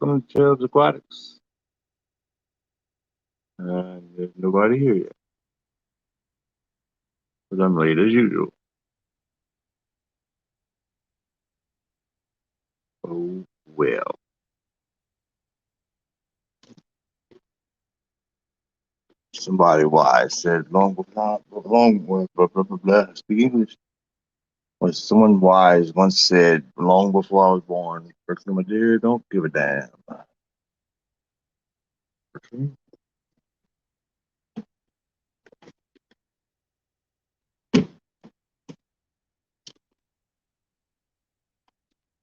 Welcome to Chubbs Aquatics. There's nobody here yet. But I'm late as usual. Oh, well. Somebody wise said long before, blah, blah, blah, blah. Speak English. Was someone wise once said long before I was born, first thing I did, don't give a damn.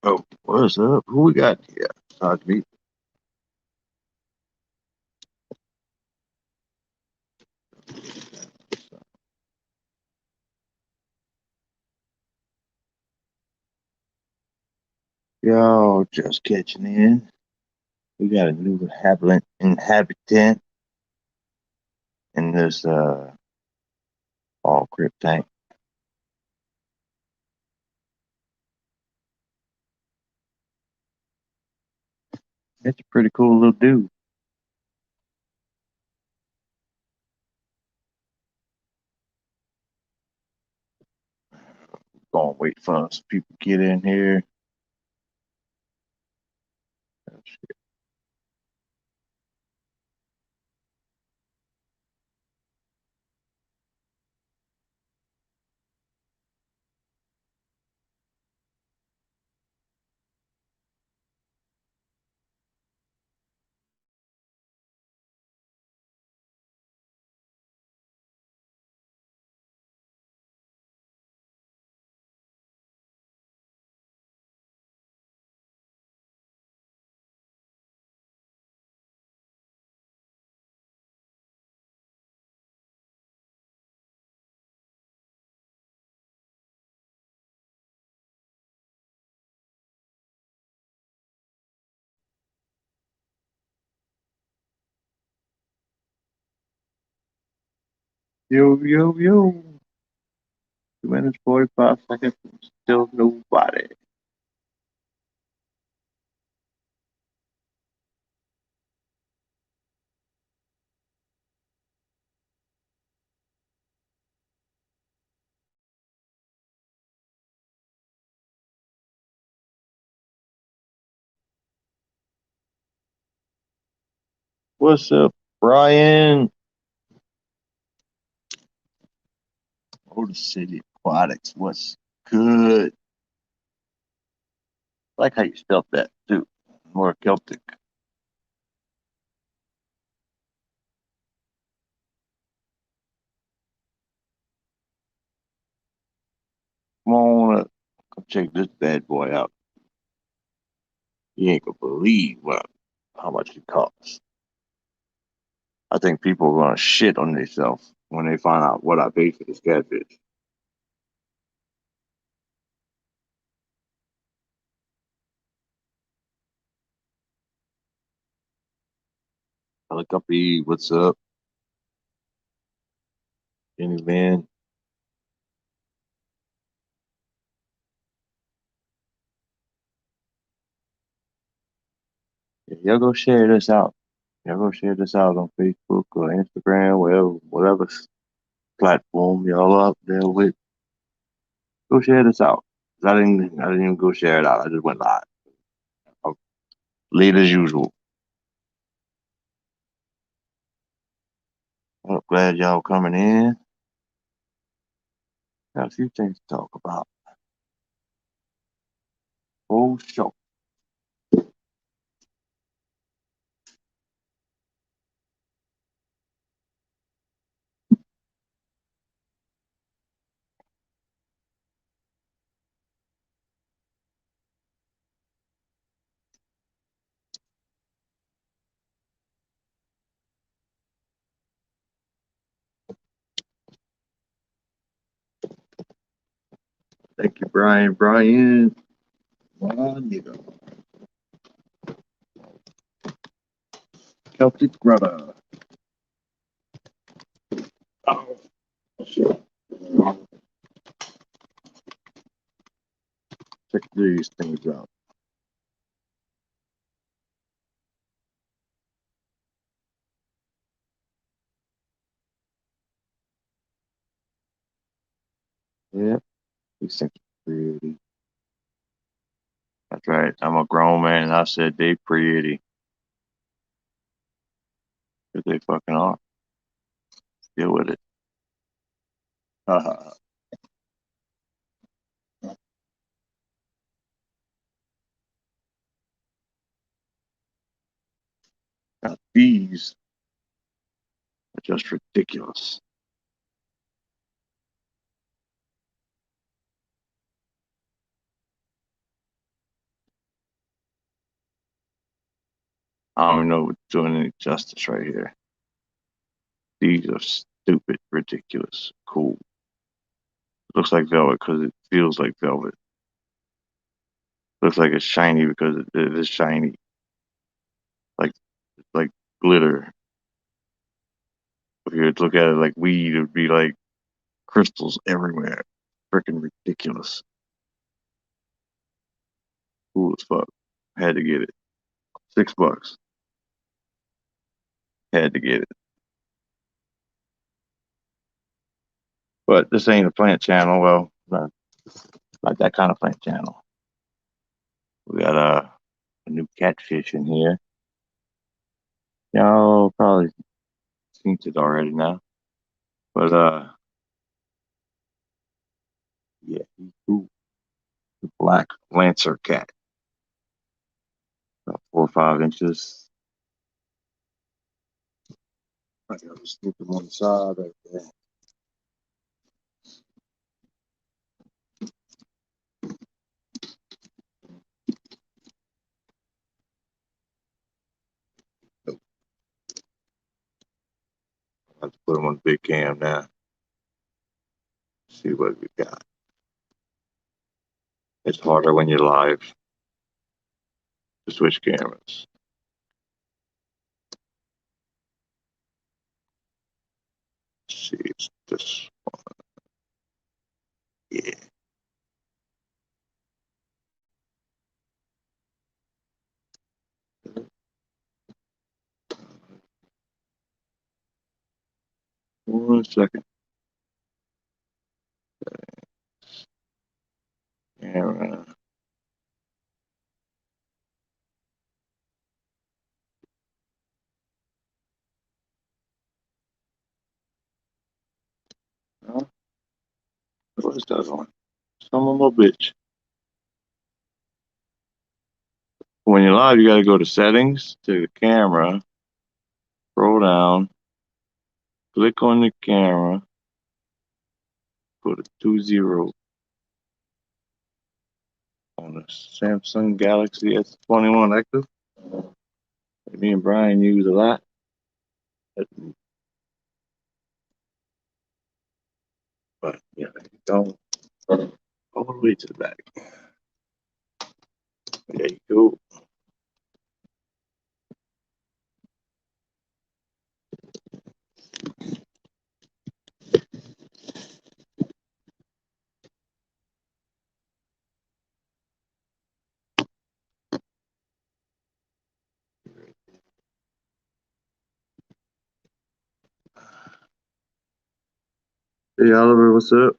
Oh, what's up? Who we got here? Talk to me. Yo, just catching in. We got a new inhabitant in this all Crypt tank. It's a pretty cool little dude. Gonna wait for some people to get in here. Yo, yo, yo. 2 minutes, 45 seconds. Still nobody. What's up, Brian? Old City Aquatics. What's good? I like how you spelled that, too. More Celtic. Come on up. Come check this bad boy out. You ain't gonna believe how much it costs. I think people are gonna shit on themselves when they find out what I paid for this catfish. Helicopter, what's up? Any man? Yeah, y'all go share this out. Y'all go share this out on Facebook or Instagram, whatever platform y'all up there with. Go share this out. I didn't even go share it out. I just went live. I'm late as usual. I'm glad y'all coming in. Got a few things to talk about. Oh, sure. Thank you, Brian. Brian, my nigga. Celtic brother. Oh, shit. Check these things out. Yeah, these things are pretty. That's right. I'm a grown man and I said they pretty. Because they fucking are. Deal with it. Got these are just ridiculous. I don't even know if it's doing any justice right here. These are stupid, ridiculous, cool. It looks like velvet because it feels like velvet. Looks like it's shiny because it is shiny, like like glitter. If you were to look at it like weed, it would be like crystals everywhere. Freaking ridiculous. Cool as fuck. Had to get it. $6. Had to get it. But this ain't a plant channel. Well, not that kind of plant channel. We got a new catfish in here. Y'all probably seen it already now. But yeah, he's cool. The black lancer cat. About 4 or 5 inches. I gotta stick him on the side right there. I have to put him on the big cam now. See what we got. It's harder when you're live to switch cameras. Let's see, it's this. Yeah. One second. Camera. Huh? What is that on? Some of my bitch. When you're live, you gotta go to settings to the camera, scroll down, click on the camera, put a 20 on the Samsung Galaxy S21 Active. Me and Brian use a lot. But yeah, go all the way to the back. There you go. Hey Oliver, what's up?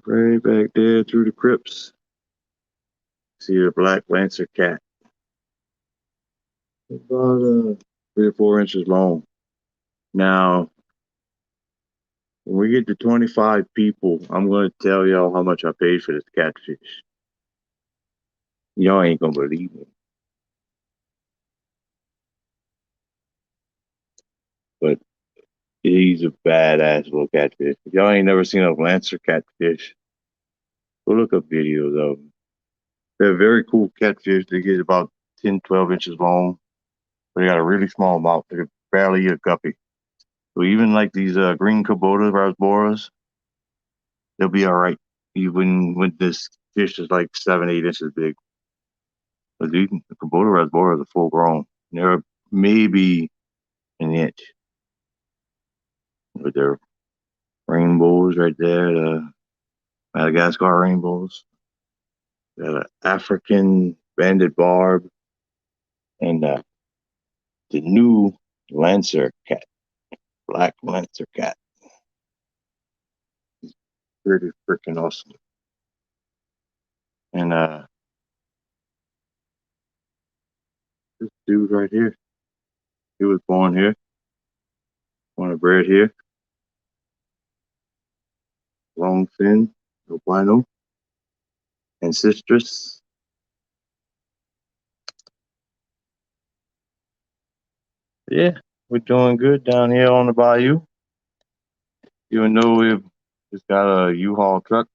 Right back there through the crypts. See a black lancer cat. About 3 or 4 inches long. Now, when we get to 25 people, I'm going to tell y'all how much I paid for this catfish. Y'all ain't going to believe me. But he's a badass little catfish. If y'all ain't never seen a lancer catfish, go look up videos of them. They're very cool catfish. They get about 10, 12 inches long. But they got a really small mouth. They're barely a guppy. So even like these green Kubota rasboras, they'll be all right. Even when this fish is like 7, 8 inches big. But these the Kubota rasboras are full grown. They're maybe an inch. With their rainbows right there, the Madagascar rainbows. Got an African banded barb and the new Lancer cat, black lancer cat. He's pretty freaking awesome. And this dude right here, he was born here, born and bred here, long fin, albino, ancestors. Yeah, we're doing good down here on the bayou. Even though we've just got a U-Haul truck,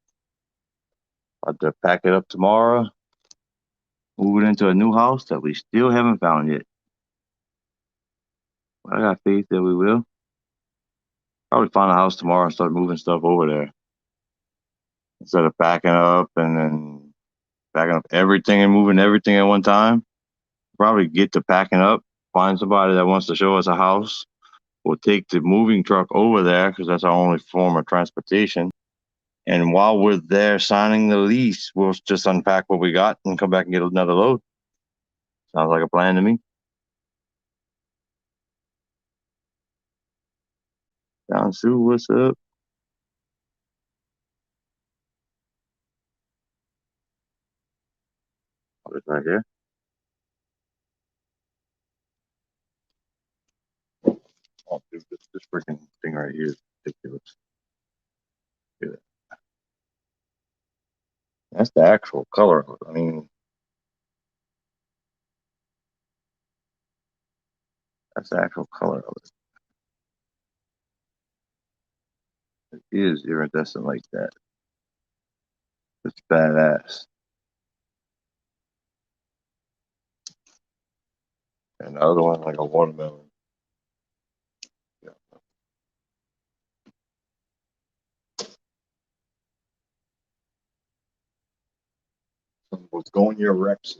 about to pack it up tomorrow, move it into a new house that we still haven't found yet. But I got faith that we will. Probably find a house tomorrow and start moving stuff over there instead of packing up and then packing up everything and moving everything at one time. Probably get to packing up, find somebody that wants to show us a house. We'll take the moving truck over there because that's our only form of transportation. And while we're there signing the lease, we'll just unpack what we got and come back and get another load. Sounds like a plan to me. Down Sue, what's up? Oh, it's right here. Oh, dude, this freaking thing right here is ridiculous. Look at that. That's the actual color of it. I mean, that's the actual color of it. It is iridescent like that. It's badass. And the other one like a watermelon. Yeah. Some Begonia Rex.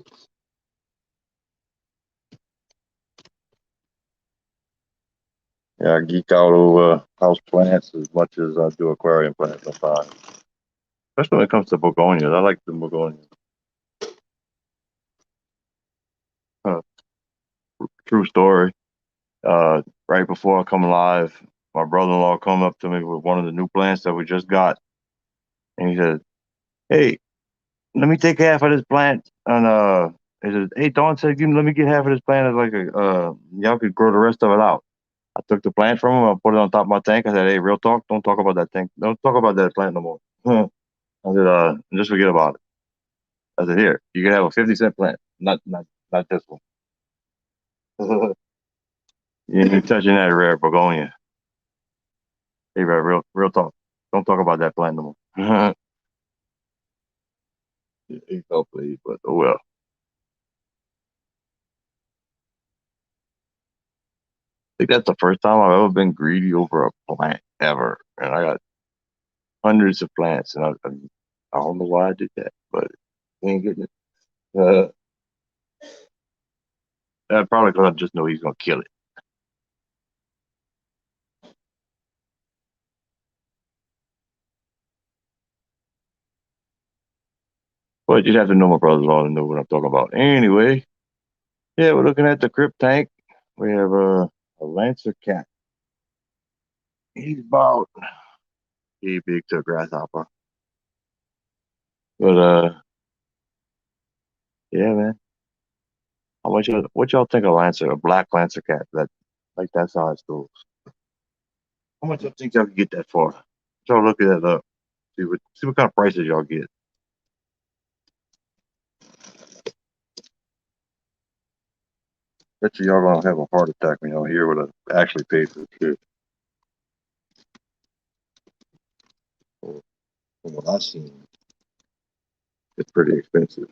Yeah, I geek out over house plants as much as I do aquarium plants sometimes. Especially when it comes to begonias. I like the begonias. Huh. True story. Right before I come live, my brother-in-law come up to me with one of the new plants that we just got, and he said, "Hey, let me take half of this plant." And he said, "Hey, Don said, let me get half of this plant as like a y'all could grow the rest of it out." I took the plant from him. I put it on top of my tank. I said, "Hey, real talk, don't talk about that tank. Don't talk about that plant no more." I said, just forget about it." I said, "Here, you can have a 50-cent plant, not this one." You ain't touching that rare begonia. Hey, real talk. Don't talk about that plant no more. He felt played, but oh well. I think that's the first time I've ever been greedy over a plant ever, and I got hundreds of plants, and I don't know why I did that, but he ain't getting it. Probably because I just know he's gonna kill it. But you'd have to know my brother-in-law to know what I'm talking about. Anyway, yeah, we're looking at the Crypt tank. We have a Lancer cat. He's about he big to a grasshopper. But yeah, man. What y'all think of Lancer, a black Lancer cat that like that size goes? How much y'all think y'all can get that for? Y'all look at that up. See what kind of prices y'all get. Bet you y'all gonna have a heart attack when y'all hear what I actually paid for the shit. From what I've seen, it's pretty expensive.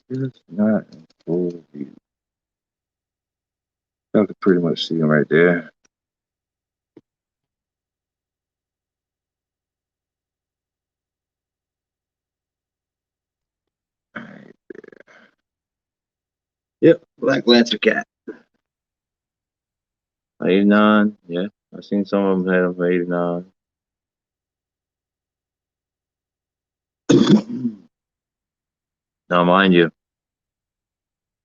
It's not in full view. I can pretty much see them right there. Right there. Yep, Black Lancer cat. 89, yeah. I've seen some of them have 89. Now, mind you,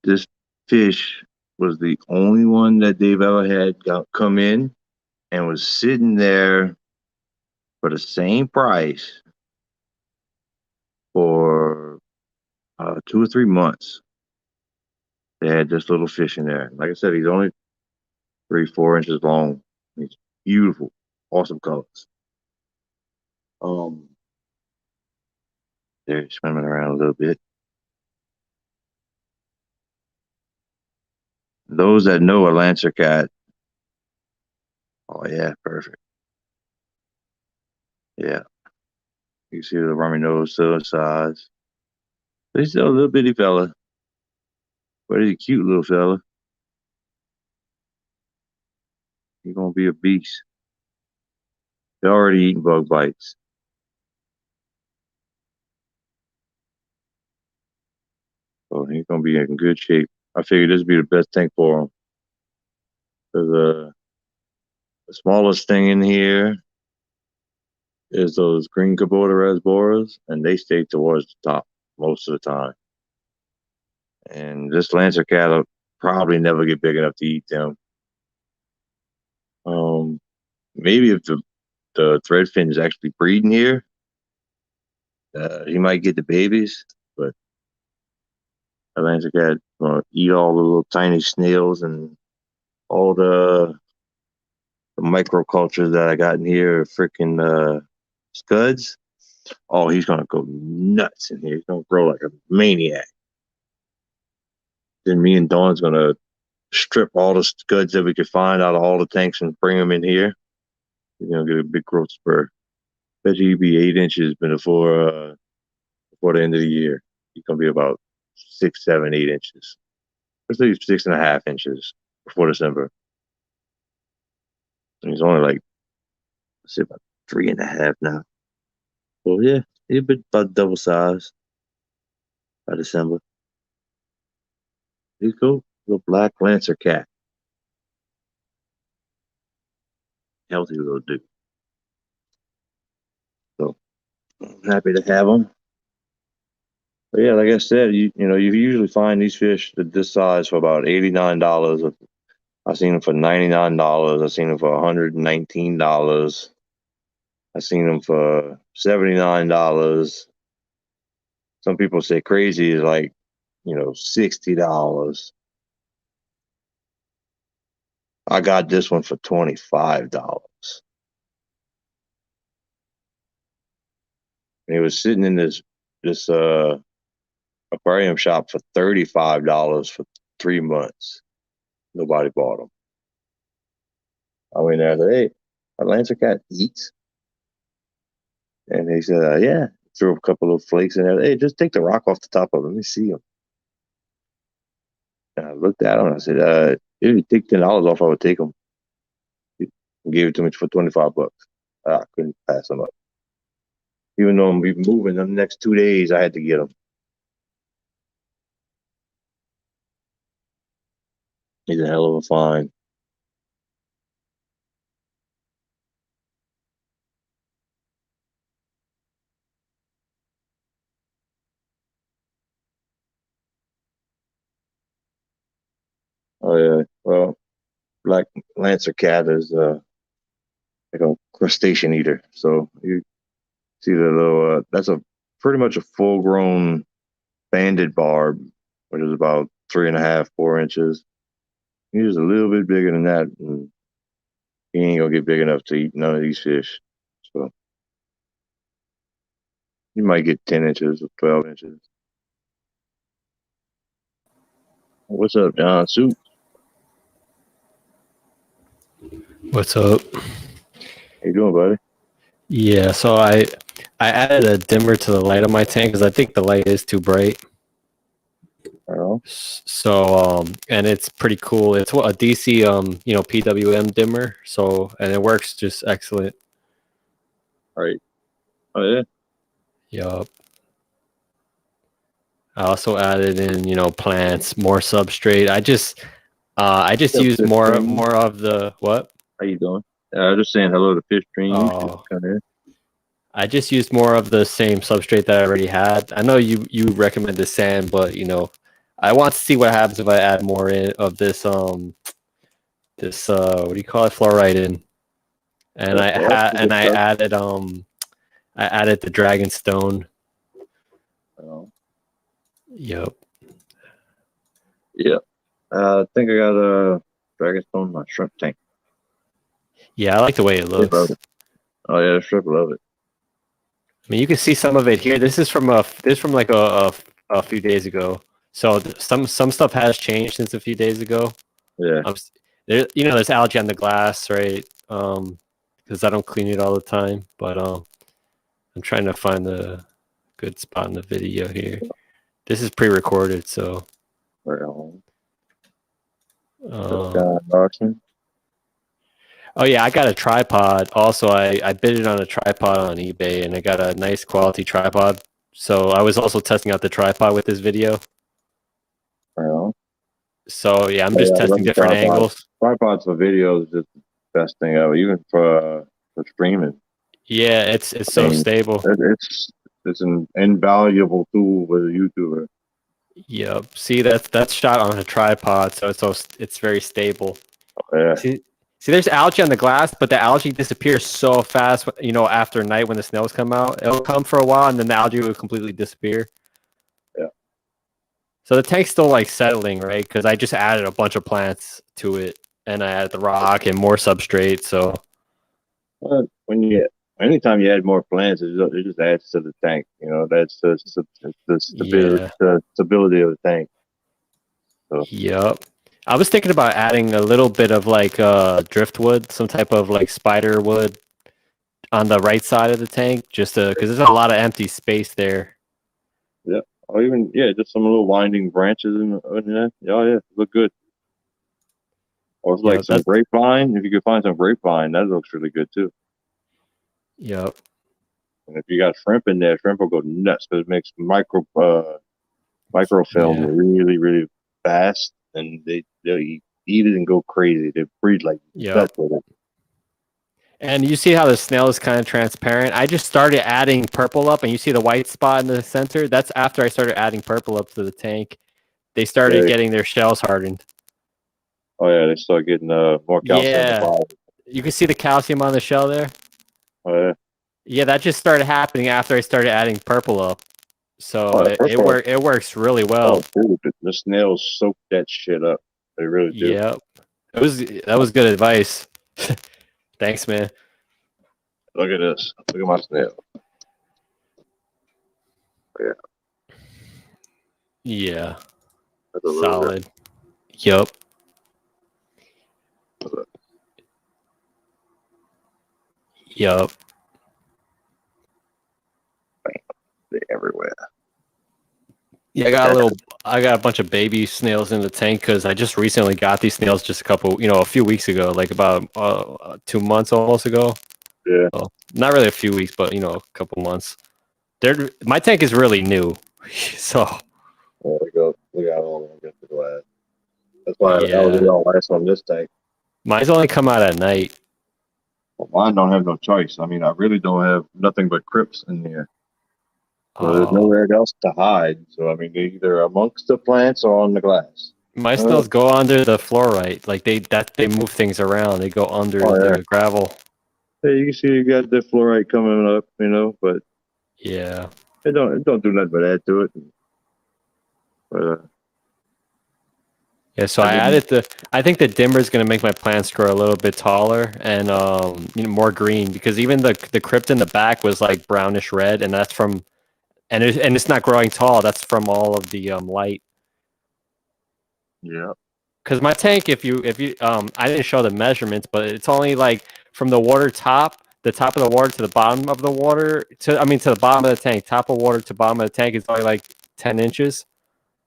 this fish was the only one that they've ever had come in and was sitting there for the same price for 2 or 3 months. They had this little fish in there. Like I said, he's only 3, 4 inches long. He's beautiful, awesome colors. They're swimming around a little bit. Those that know a Lancer cat, oh yeah, perfect. Yeah, you see the rummy nose still the size. But he's still a little bitty fella, but he's a cute little fella. He's gonna be a beast. They're already eating bug bites. So he's gonna be in good shape. I figured this would be the best tank for him. Because the smallest thing in here is those green Kubota rasboras, and they stay towards the top most of the time. And this Lancer cat will probably never get big enough to eat them. Maybe if the threadfin is actually breeding here, he might get the babies, but the Lancer cat gonna eat all the little tiny snails and all the microculture that I got in here, freaking scuds. Oh, he's gonna go nuts in here. He's gonna grow like a maniac. Then me and Dawn's gonna strip all the scuds that we could find out of all the tanks and bring them in here. He's gonna get a big growth spur. Bet you he'd be 8 inches before the end of the year. He's gonna be about 6, 7, 8 inches. Let's say 6.5 inches before December. And he's only like, let's say about 3.5 now. So yeah, he'll be about double size by December. He's cool. Little Black Lancer cat. Healthy little dude. So I'm happy to have him. But yeah, like I said, you usually find these fish this size for about $89. I've seen them for $99. I've seen them for $119. I've seen them for $79. Some people say crazy is like, $60. I got this one for $25. And it was sitting in this aquarium shop for $35 for 3 months. Nobody bought them. I went there and said, "Hey, a Lancer cat eats?" And they said, "Yeah." Threw a couple of flakes in there. "Hey, just take the rock off the top of it. Let me see them." And I looked at them and I said, "If you take $10 off, I would take them." He gave it to me for $25. I couldn't pass them up. Even though I'm be moving the next 2 days, I had to get them. He's a hell of a find. Oh yeah. Well, Black Lancer cat is like a crustacean eater. So you see the little that's a pretty much a full grown banded barb, which is about 3.5, 4 inches. He's a little bit bigger than that, and he ain't gonna get big enough to eat none of these fish. So you might get 10 inches or 12 inches. What's up, John? Soup? What's up? How you doing, buddy? Yeah, so I added a dimmer to the light on my tank because I think the light is too bright. Well, So and it's pretty cool. It's a DC PWM dimmer. So and it works just excellent. right. Oh yeah. Yup. I also added in plants, more substrate. I just What's up, use Fish Dream? more of the what? How you doing? I was just saying hello to Fish Dream. Just Oh, come in. I just used more of the same substrate that I already had. I know you recommended sand, but I want to see what happens if I add more in of this what do you call it, fluoride in. And That's all. Good I stuff. added the dragon stone. Oh, Yep. yeah. I think I got a Dragonstone in my shrimp tank. Yeah, I like the way it They love looks. it. Oh yeah, shrimp love it. I mean, you can see some of it here. This is from like a few days ago. So some stuff has changed since a few days ago. Yeah. There, there's algae on the glass, right? Because I don't clean it all the time. But I'm trying to find the good spot in the video here. This is pre-recorded, so Right on. uh, Auction. oh yeah, I got a tripod. Also, I bid it on a tripod on eBay, and I got a nice quality tripod. So I was also testing out the tripod with this video. Right on. So yeah, I'm Oh, just yeah, I love testing the different tripod. angles. Tripods for videos is just the best thing ever, even for streaming. Yeah, it's I so mean, stable. it's an invaluable tool with a YouTuber. Yep. See, that's shot on a tripod, so it's very stable. Yeah. See, there's algae on the glass, but the algae disappears so fast. After night when the snails come out, it'll come for a while, and then the algae will completely disappear. Yeah. So the tank's still like settling, right? Because I just added a bunch of plants to it, and I added the rock and more substrate. So But anytime you add more plants, it just adds to the tank. That's yeah, the stability of the tank. So yep. I was thinking about adding a little bit of like driftwood, some type of like spider wood on the right side of the tank, just because there's a lot of empty space there. yeah, or even just some little winding branches in there. Oh yeah, look good. Or it's Yeah, like some that's grapevine. If you could find some grapevine, that looks really good too. yep, And if you got shrimp in there, shrimp will go nuts because it makes microfilm yeah, really, really fast, and they eat it and go crazy. They breed like yep. nuts with it. And you see how the snail is kind of transparent. I just started adding purple up, and you see the white spot in the center. That's after I started adding purple up to the tank. They started Yeah. getting their shells hardened. Oh yeah, they start getting more calcium in the Yeah, body. you can see the calcium on the shell there. Oh yeah. Yeah, that just started happening after I started adding purple up. So Oh, purple. it works really Oh, well. dude, the snails soak that shit up. They really do. Yep. That was good advice. Thanks, man. Look at this. Look at my snail. Yeah, Yeah. that's a little bit. Solid. Yep. Yep. They're everywhere. Yeah, I got a bunch of baby snails in the tank because I just recently got these snails just a few weeks ago, like about 2 months almost ago. Yeah. Well, not really a few weeks, but a couple months. My tank is really new, so There we go. We got all of them against the glass. That's why that was yeah. all ice on this tank. Mine's only come out at night. Well, mine don't have no choice. I mean, I really don't have nothing but crypts in here. So there's Oh, nowhere else to hide. So I mean, they're either amongst the plants or on the glass. my Uh, snails go under the fluorite. Like they move things around. They go under oh yeah. the gravel. Hey, you can see you got the fluorite coming up, but Yeah. it don't do nothing but add to it. But Yeah, so I I didn't. added I think the dimmer is going to make my plants grow a little bit taller and more green because even the crypt in the back was like brownish red and that's from and it's not growing tall. That's from all of the light. Yeah. Because my tank, if you I didn't show the measurements, but it's only like from the top of the water to the bottom of the water to the bottom of the tank, top of water to bottom of the tank is only like 10 inches.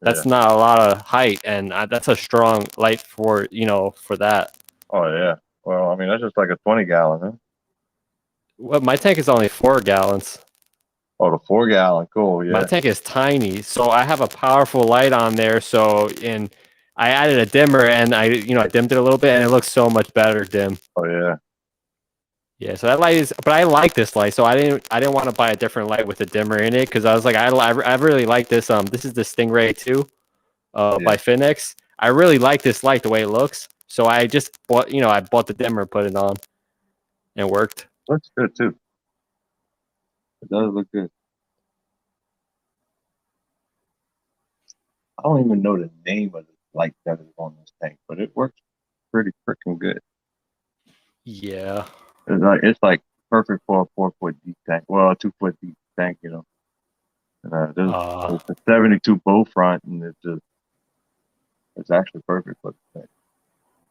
That's not a lot of height, and that's a strong light for for that. Oh yeah. Well, I mean that's just like a 20-gallon, huh? Well, my tank is only 4 gallons. Oh, the 4-gallon. Cool. My Yeah. tank is tiny, so I have a powerful light on there. So I added a dimmer, and I dimmed it a little bit, and it looks so much better dim. Oh yeah. Yeah, so that light is, but I like this light, so I didn't want to buy a different light with a dimmer in it because I was like, I really like this. This is the Stingray 2, Yeah. by Finex. I really like this light the way it looks, so I just bought, I bought the dimmer, put it on, and it worked. Looks good too. It does look good. I don't even know the name of the light that is on this tank, but it works pretty freaking good. Yeah. It's like perfect for a 4-foot deep tank. Well, a 2-foot deep tank, you know. Uh, It's a 72 bow front, and it's actually perfect for the tank.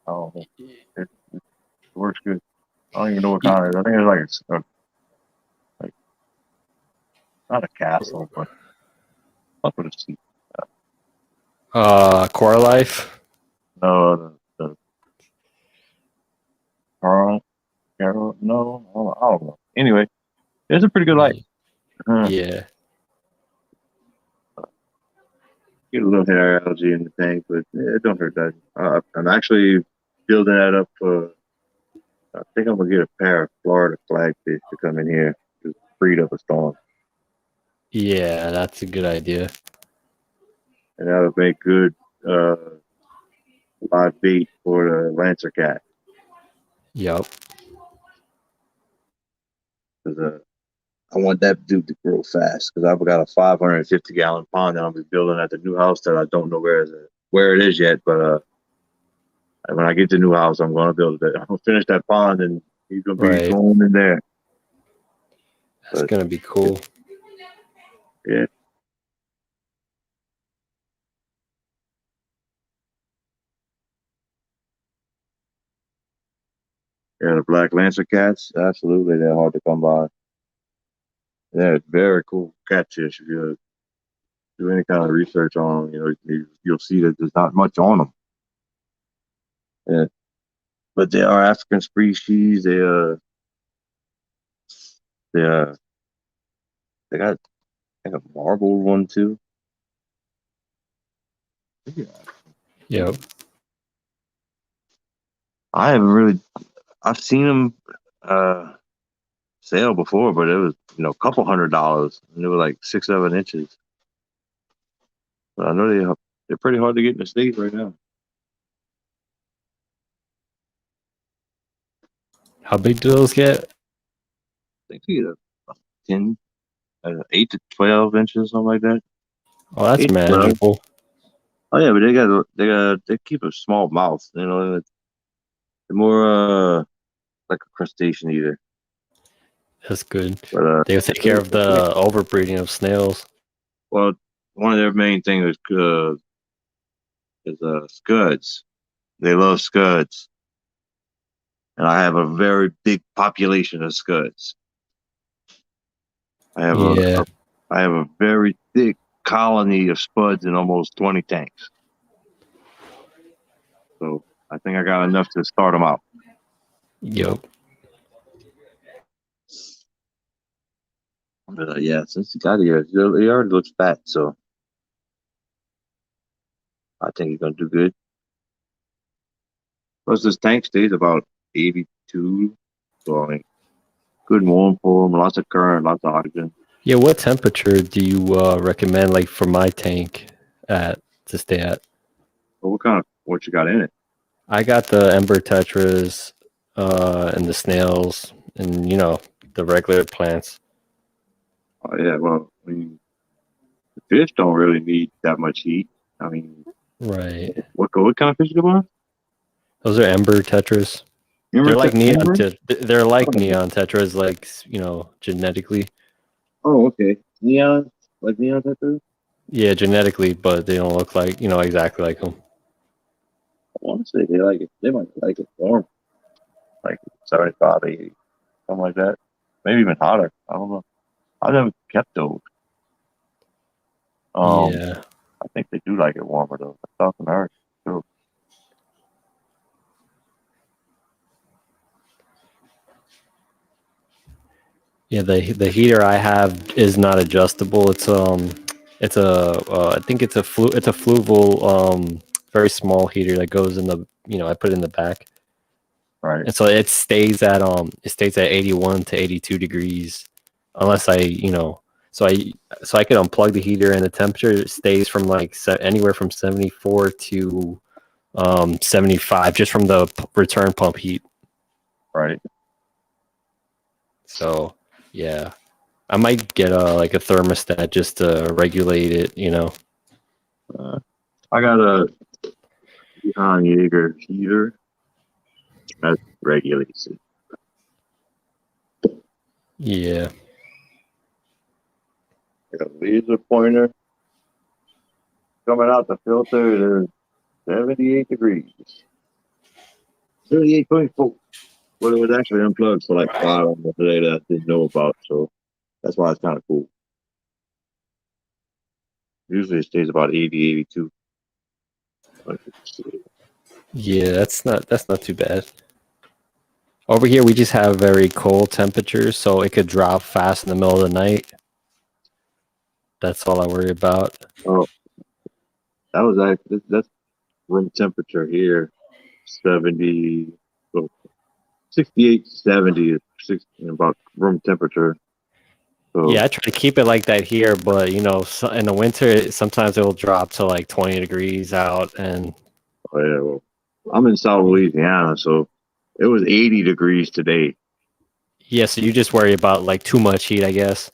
I don't know. It works good. I don't even know what y- kind of. I think it's like not a castle, but up with a seat. Core Life. No, the Carl, Carol. No, I don't know. Anyway, it's a pretty good light. Yeah. Get a little hair algae in the tank, but it don't hurt that. I'm actually building that up for. I think I'm gonna get a pair of Florida flagfish to come in here to breed up a storm, Yeah, that's a good idea. and that'll make good uh, live bait for the lancer cat. Yep. 'Cause, I want that dude to grow fast because I've got a 550-gallon pond that I'll be building at the new house that I don't know where it is yet, but when I get the new house, I'm gonna build it. I'm gonna finish that pond, and he's gonna be Right. going in there. That's But gonna be cool. yeah, yeah, the black lancer cats, absolutely, they're hard to come by. Yeah, it's very cool catfish. If you do any kind of research on them, you'll see that there's not much on them. Yeah, but they are African species. They they got like a marbled one too. Yeah. Yep. I haven't really. I've seen them sale before, but it was a couple $100s, and they were like 6, 7 inches. But I know they're pretty hard to get in the states right now. How big do those get? I think you get a 10, 8 to 12 inches, something like that. Oh, that's 8 to 12. manageable. Oh yeah, but they keep a small mouth. They're more like a crustacean eater. That's good. But They'll take care of the overbreeding of snails. well, one of their main things is scuds. They love scuds, and I have a very big population of scuds. I have a Yeah. I have a very thick colony of spuds in almost 20 tanks. So I think I got enough to start them out. Yep. But yeah, since he got here, he already looks fat, so I think he's gonna do good. Plus, this tank stays about 82, so I mean, good and warm for him. Lots of current, lots of oxygen. Yeah. What temperature do you recommend, like for my tank, to stay at? But what you got in it? I got the Ember Tetras, and the snails, and the regular plants. Oh yeah, well, I mean, the fish don't really need that much heat. I mean, Right. what kind of fish do you want? Those are Ember Tetras. Ember, They're like ember? they're like Oh, neon tetras, like genetically. oh, okay. Neon, like neon tetras? Yeah, genetically, but they don't look like exactly like them. I want to say they like it. They might like it warm, like 75, 80, something like that. Maybe even hotter. I don't know. I've never kept those. Um, Yeah. I think they do do like it warmer though. I talking to her. So, Yeah, the heater I have is not adjustable. It's I think it's a fluval very small heater that goes in the I put it in the back. right, And so it stays at 81 to 82 degrees unless I could unplug the heater and the temperature stays from like anywhere from 74 to 75 just from the return pump heat. right. So, yeah. I might get a thermostat just to regulate it. I got a Johann Jaeger heater that regulates it. Yeah. Got a laser pointer coming out the filter. It is 78 degrees. 78.4. But it was actually unplugged for like 5 hours today that I didn't know about. So that's why it's kind of cool. Usually it stays about 80, 82. Yeah, that's not too bad. Over here we just have very cold temperatures, so it could drop fast in the middle of the night. That's all I worry about. Oh, that was actually that's room temperature here, 70, well, 68, 70 is about room temperature. So Yeah, I try to keep it like that here, but in the winter sometimes it will drop to like 20 degrees out, and oh, yeah, well, I'm in South Louisiana, so it was 80 degrees today. yeah, so you just worry about like too much heat, I guess.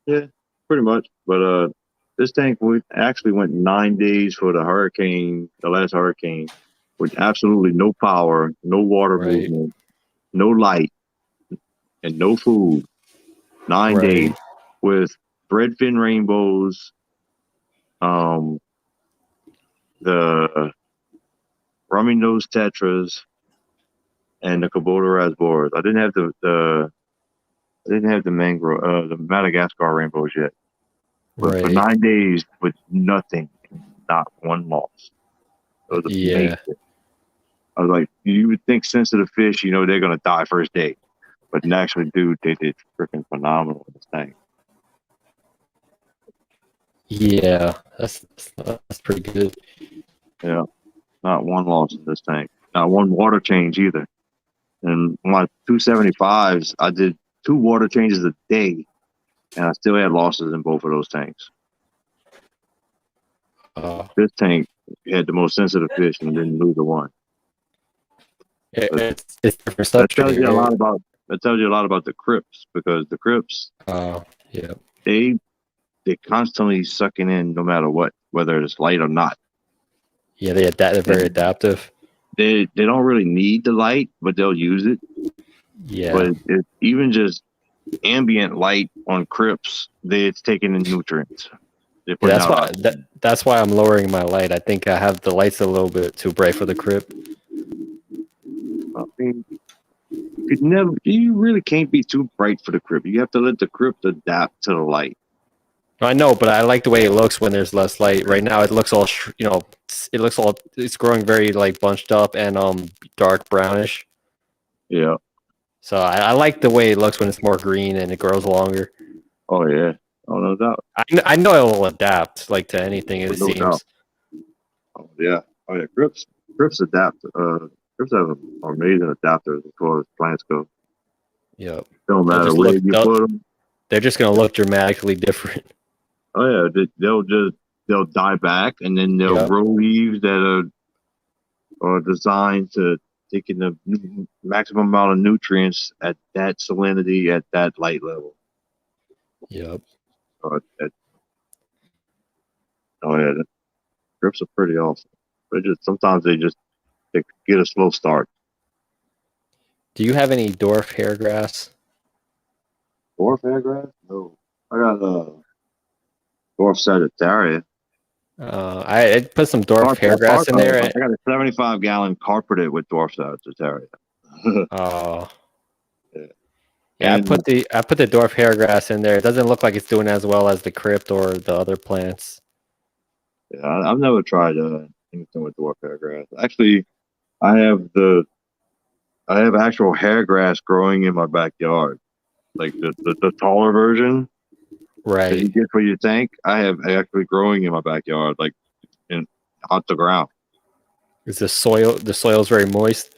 Yeah, pretty much. But this tank actually went 9 days for the last hurricane, with absolutely no power, no water Right. movement, no light, and no food. 9 days Right. with bread fin rainbows, the rummy nose tetras, and the Kubota raspberries. I didn't have the mangrove, the Madagascar rainbows yet. But for Right. 9 days with nothing, not one loss. It was amazing. Yeah. I was like, you would think sensitive fish, they're gonna die first day, but actually, dude, they did freaking phenomenal in this thing. Yeah. That's pretty good. Yeah, not one loss in this tank, not one water change either. And my 275s, I did 2 water changes a day, and I still had losses in both of those tanks. This tank had the most sensitive fish and didn't lose a one. It's different That substrate, tells you a right? lot about the Crypts, because the Crypts, Yeah. they constantly sucking in no matter what, whether it's light or not. Yeah, they're very adaptive. They don't really need the light, but they'll use it. Yeah. But it's even just ambient light on Crypts, it's taking in nutrients. Yeah, that's why I'm lowering my light. I think I have the lights a little bit too bright for the Crypt. I mean, you really can't be too bright for the Crypt. You have to let the Crypt adapt to the light. I know, but I like the way it looks when there's less light. Right now, it looks all it's growing very like bunched up and dark brownish. Yeah. So I like the way it looks when it's more green and it grows longer. Oh yeah. Oh, no doubt. I know it will adapt like to anything. It No seems. doubt. Oh yeah. Oh yeah. Crypts adapt. Crypts have amazing adapters as far as plants go. Yep. Don't matter where you put them. They're just gonna look dramatically different. Oh yeah. They'll die back, and then they'll grow leaves that are designed to take in the maximum amount of nutrients at that salinity, at that light level. Yep. Oh yeah. The Crypts are pretty awesome. Sometimes they get a slow start. Do you have any dwarf hairgrass? Dwarf hairgrass? No. I got Dwarf Sagittaria. I put some dwarf hairgrass in there. I got a 75-gallon carpeted with Dwarf Sagittaria. Oh. Yeah, I put the dwarf hairgrass in there. It doesn't look like it's doing as well as the Crypt or the other plants. Yeah, I've never tried anything with dwarf hair grass. Actually, I have the I have actual hair grass growing in my backyard, like the taller version that you Right. get for your tank. I have actually growing in my backyard, like in off the ground. Is the soil's very moist?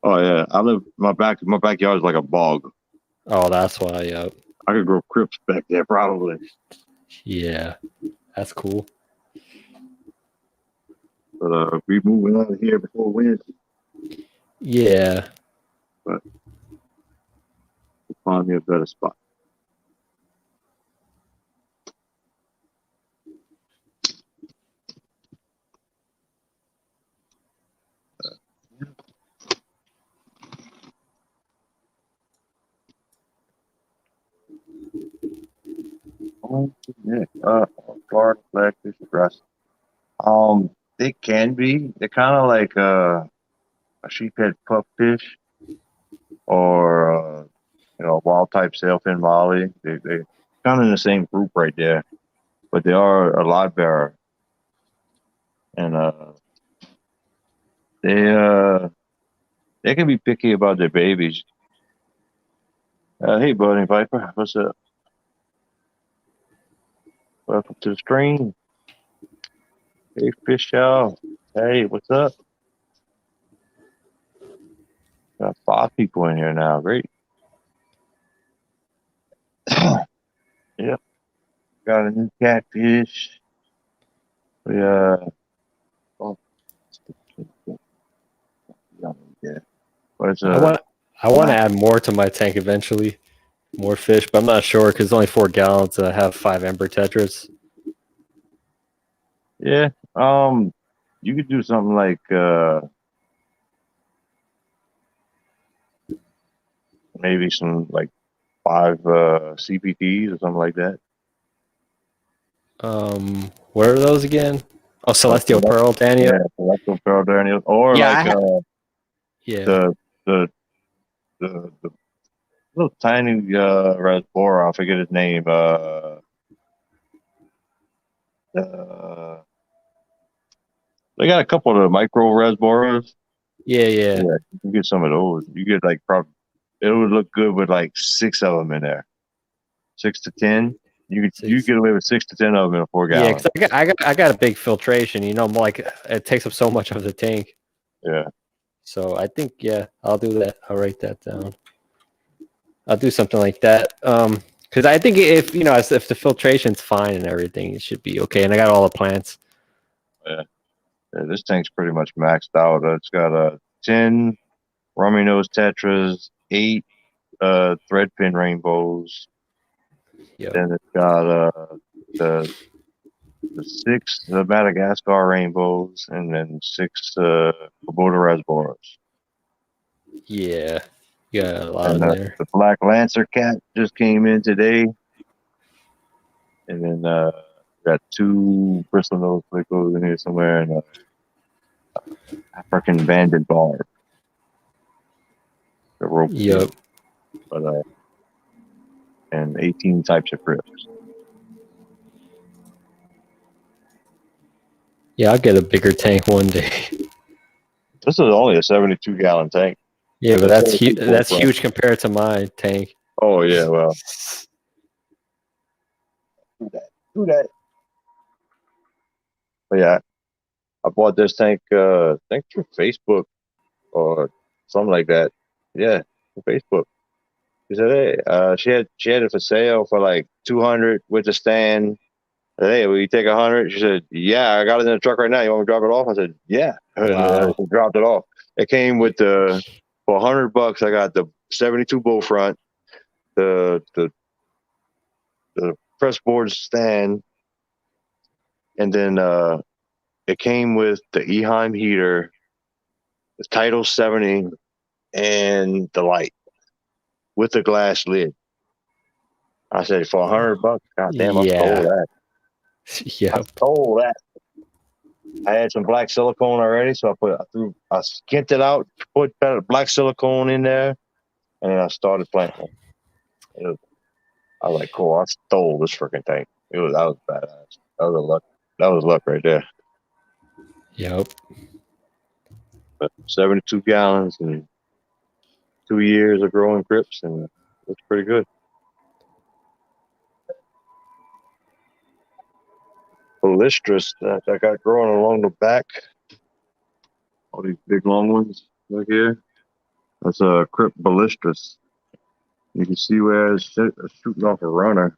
Oh yeah, I live my backyard is like a bog. Oh, that's why. Yeah. I could grow crypts back there probably. Yeah. That's cool. But we moving out of here before winter. Yeah. But we'll find me a better spot. Oh, yeah. Garden blackfish grass. They can be. They're kind of like a sheephead pupfish or wild type sailfin molly. They kind of in the same group right there, but they are a lot better. And they uh they can be picky about their babies. Hey, buddy Viper, what's up? Welcome to the stream. Hey, fish out. Hey, what's up? Got 5 people in here now. Great. Yep. Got a new catfish. We oh, yeah. What's I want I want to add more to my tank eventually. More fish, but I'm not sure because it's only 4 gallons and I have 5 ember tetras. Yeah. You could do something like maybe some like 5 CPTs or something like that. What are those again? Oh, Like Celestial Pearl, Daniel. yeah, Celestial Pearl Daniels, or Yeah, like yeah. the the the little tiny reservoir. I forget his name. Uh, they got a couple of the micro reservoirs. Yeah, yeah. Yeah, you can get some of those. You get like probably it would look good with like 6 of them in there, 6 to 10. You Six. get away with 6 to 10 of them in a 4 Yeah, gallon. because I got a big filtration. Like it takes up so much of the tank. Yeah, So I think I'll do that. I'll write that down. I'll do something like that. Because I think if the filtration's fine and everything, it should be okay. And I got all the plants. yeah. Yeah, this tank's pretty much maxed out. It's got 10 rummy nose tetras, 8 thread pin rainbows. Yep. Then it's got the 6 Madagascar rainbows, and then 6 Kubota reservoirs. Yeah. You got a lot And in there. the Black Lancer cat just came in today. And then got 2 bristle nose flickos in here somewhere, and African banded bar. The rope. Yep. But and 18 types of crypts. Yeah, I'll get a bigger tank one day. This is only a 72-gallon tank. Yeah, but that's huge. that's huge compared to my tank. Oh yeah, well, do that. But yeah, I bought this tank. I think through Facebook or something like that. Yeah, through Facebook. She said, "Hey, she had it for sale for like 200 with the stand." I said, "Hey, will you take 100?" She said, "Yeah, I got it in the truck right now. You want me to drop it off?" I said, "Yeah," and Wow. she dropped it off. It came with the for $100. I got the 72 bull front, the press board stand, and then it came with the Eheim heater, the Title 70, and the light with the glass lid. I said, for $100, God damn, I stole Yeah. that. I Yep. stole that. I had some black silicone already, so I skinned it out, put black silicone in there, and then I started planting. I was like, cool, I stole this freaking thing. That was badass. That was a luck. That was luck right there. Yep. But 72 gallons and 2 years of growing Crypts, and it looks pretty good. Balistras that I got growing along the back. All these big long ones right here. That's a Crypt Balistras. You can see where it's shooting off a runner.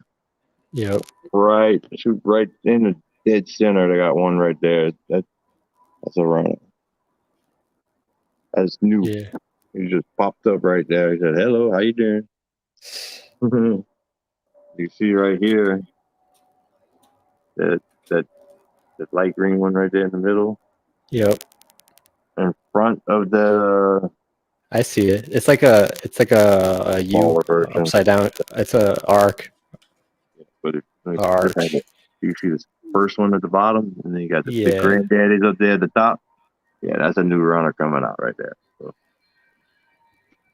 Yep. Right, shoot right in the dead center. They got one right there. That's a runner. That's new. Yeah. He just popped up right there. He said, "Hello, how you doing?" You see right here that that light green one right there in the middle, Yep. in front of the I see it. It's like a U smaller version. upside down. It's a arc. But Arch. you see this first one at the bottom, and then you got the big Yeah. granddaddies up there at the top. Yeah, that's a new runner coming out right there. So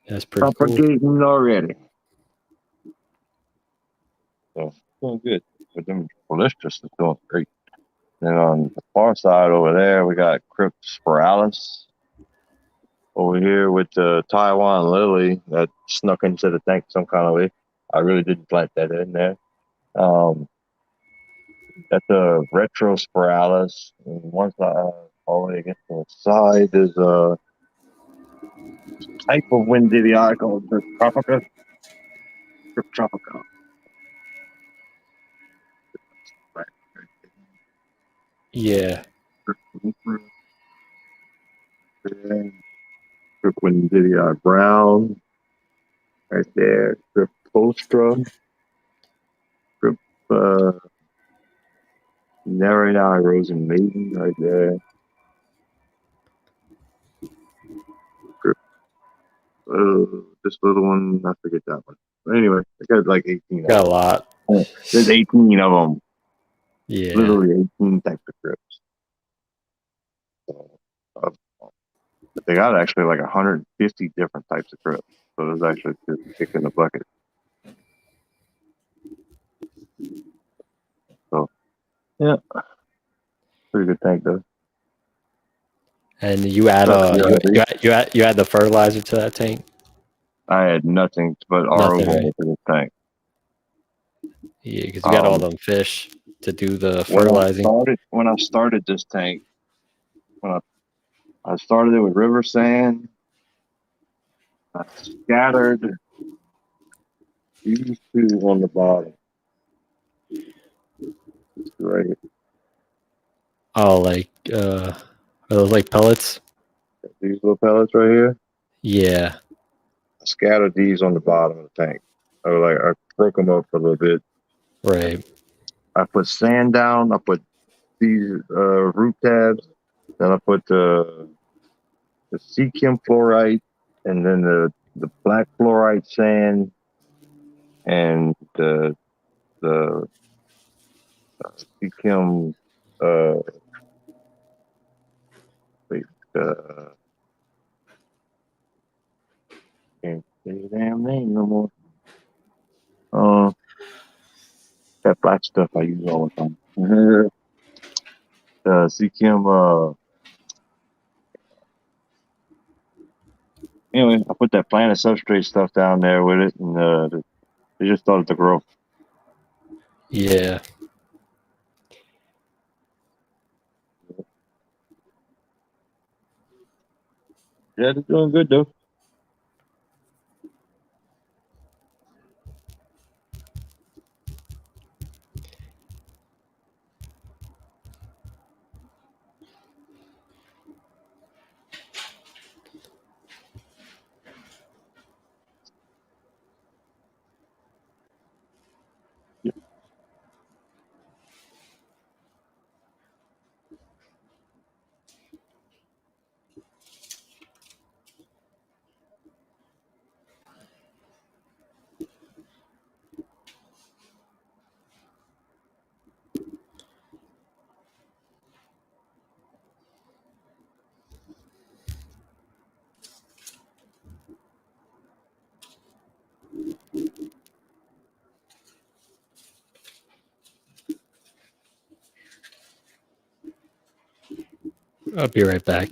That's pretty cool. propagating already. So doing good. But them ballistas are doing great. And on the far side over there, we got Crypt Spiralis. Over here with the Taiwan Lily that snuck into the tank some kind of way. I really didn't plant that in there. That's a retro Spiralis. And one side, all the way against the side, is a type of Windivii called the Tropica. Crypt Tropica. Yeah. Crypt Windivii Brown. Right there. Crypt Postra. Crypt Narrate Eye Rose and Maiden right there. This little one, I forget that one. But anyway, I got like 18 of Got a them. lot. There's 18 of them. Yeah. Literally 18 types of Crypts. So, but they got actually like 150 different types of Crypts. So there's actually just kicking the bucket. So, yeah. Pretty good tank though. And you add you add the fertilizer to that tank? I had nothing but RO Nothing, right? to this tank. Yeah, because you got all them fish to do the fertilizing. When I started this tank, I started it with river sand. I scattered these two on the bottom. Right. Oh, like are those like pellets? These little pellets right here. Yeah. I scattered these on the bottom of the tank. I broke them up a little bit. Right. I put sand down. I put these root tabs. Then I put the sea chem fluorite, and then the black fluorite sand, and the sea chem wait, can't say the damn name no more. That black stuff I use all the time. Sea chem anyway, I put that planet substrate stuff down there with it, and they just started to grow. Yeah. Yeah, they're doing good though. I'll be right back.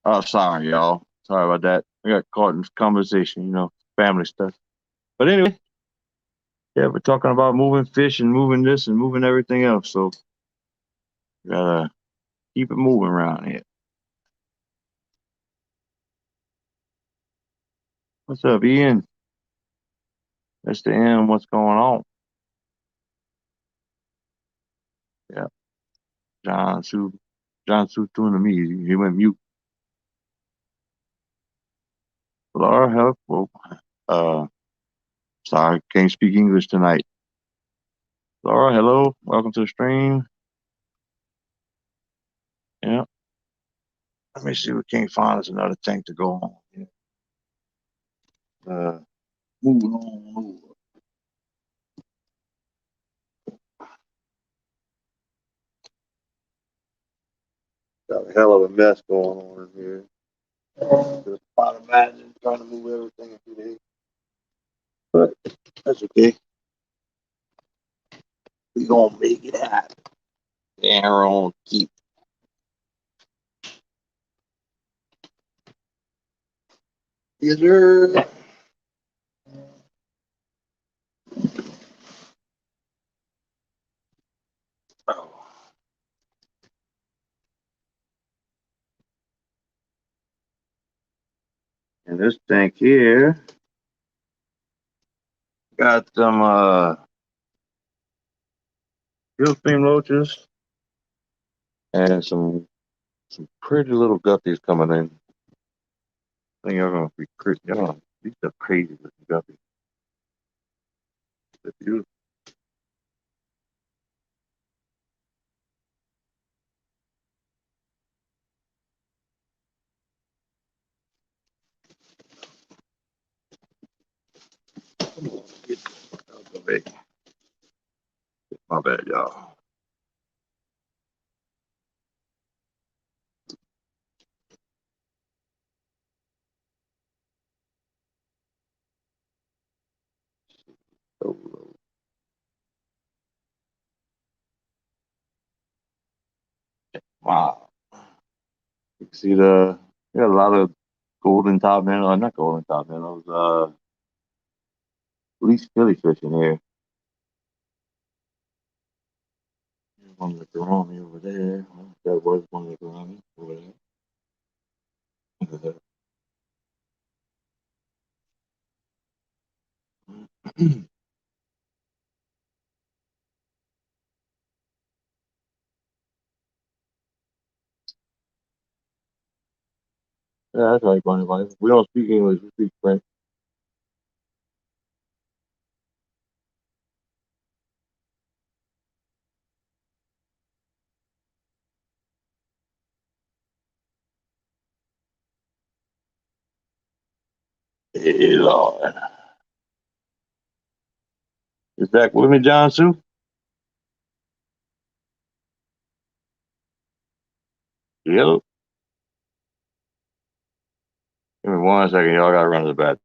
Oh, sorry, y'all. Sorry about that. I got caught in conversation, family stuff. But anyway, yeah, we're talking about moving fish and moving this and moving everything else. So gotta keep it moving around here. What's up, Ian? That's the end. What's going on? Yeah, John Su, John Su to me. He went mute. Laura, help. Well, uh, sorry, can't speak English tonight. Laura, hello. Welcome to the stream. Yeah. Let me see. We can't find us another thing to go on. Yeah. Moving on over. Got a hell of a mess going on in here. Just trying to imagine trying to move everything today. But that's okay. We gonna make it happen. Aaron, keep. Yes, sir. Oh. And this tank here got some Gilfin roaches and some pretty little guppies coming in. I think y'all gonna be crazy. These are crazy looking guppies. They're beautiful. Get out the way. My bad, y'all. So, wow. You can see we got a lot of golden top minnows, not golden top minnows, at least Philly fish in here. There's one of the gourami over there. That was one of the gourami over there. Yeah, that's right, Bunny Bunny. We don't speak English, we speak French. Hey, Lord. Is Zach with me, John Sue? Yep. Give me 1 second, y'all. I gotta run to the bathroom.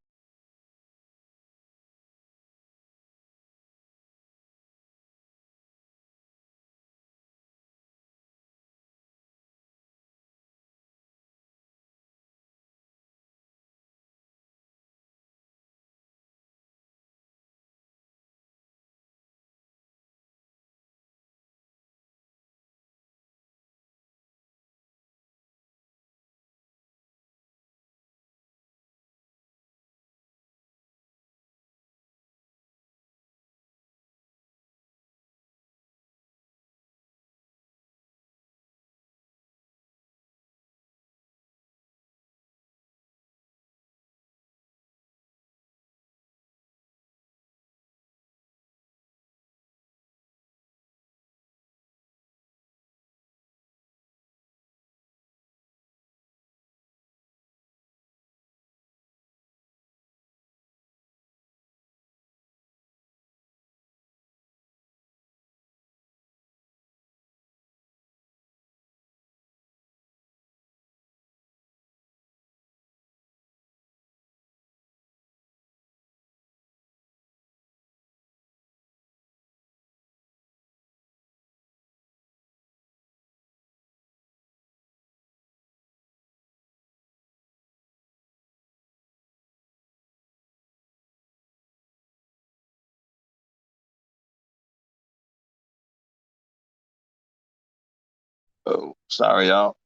Oh, sorry, y'all.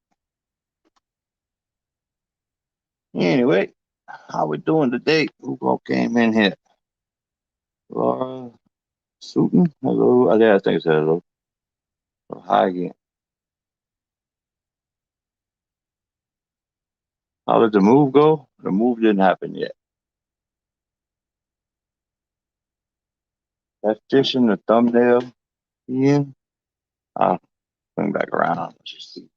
Anyway, how we doing today? Who all came in here? Laura Sutton? Hello. Yeah, I think it said hello. Oh, hi again. How did the move go? The move didn't happen yet. That's just in the thumbnail. Yeah. I'll swing back around. Let's just see.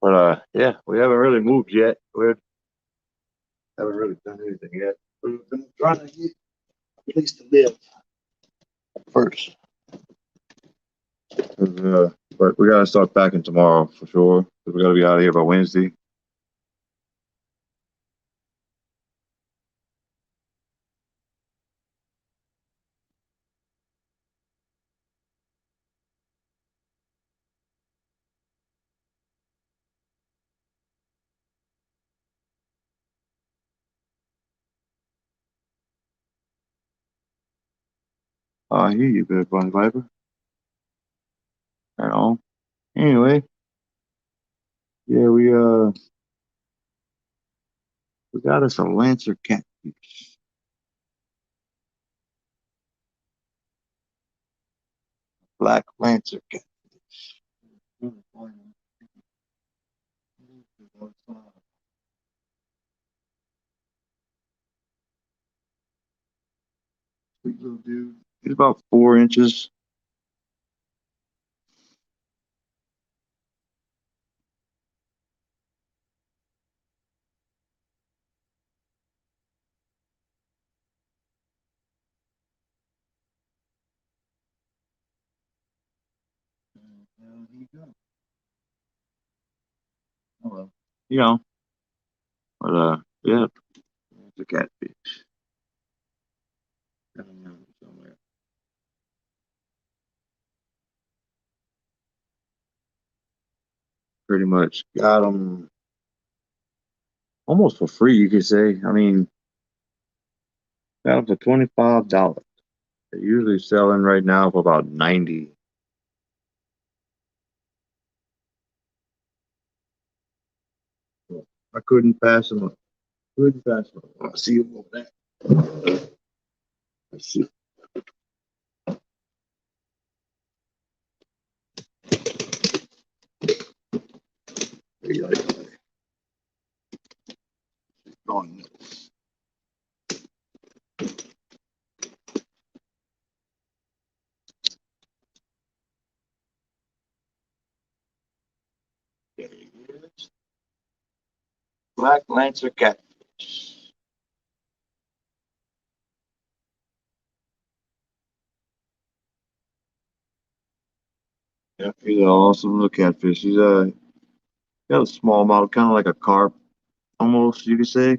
But yeah, we haven't really moved yet. We haven't really done anything yet. We've been trying to get a place to live first. But we gotta start packing tomorrow for sure. 'Cause we gotta be out of here by Wednesday. I hear you, Big Bunny Viper. Right on. Anyway, yeah, we got us a Lancer Catfish, black Lancer Catfish. Sweet little dude. He's about 4 inches. There you go. Oh well, you know, but yeah, it's a catfish. Somewhere. Pretty much got them almost for free, you could say. I mean, got them for $25. They're usually selling right now for about 90. So I couldn't pass them up. Couldn't pass them up. I see them over there. Let's see. There you go. Black Lancer Catfish. Yeah, he's an awesome little catfish. He's got a small model, kind of like a carp, almost you could say.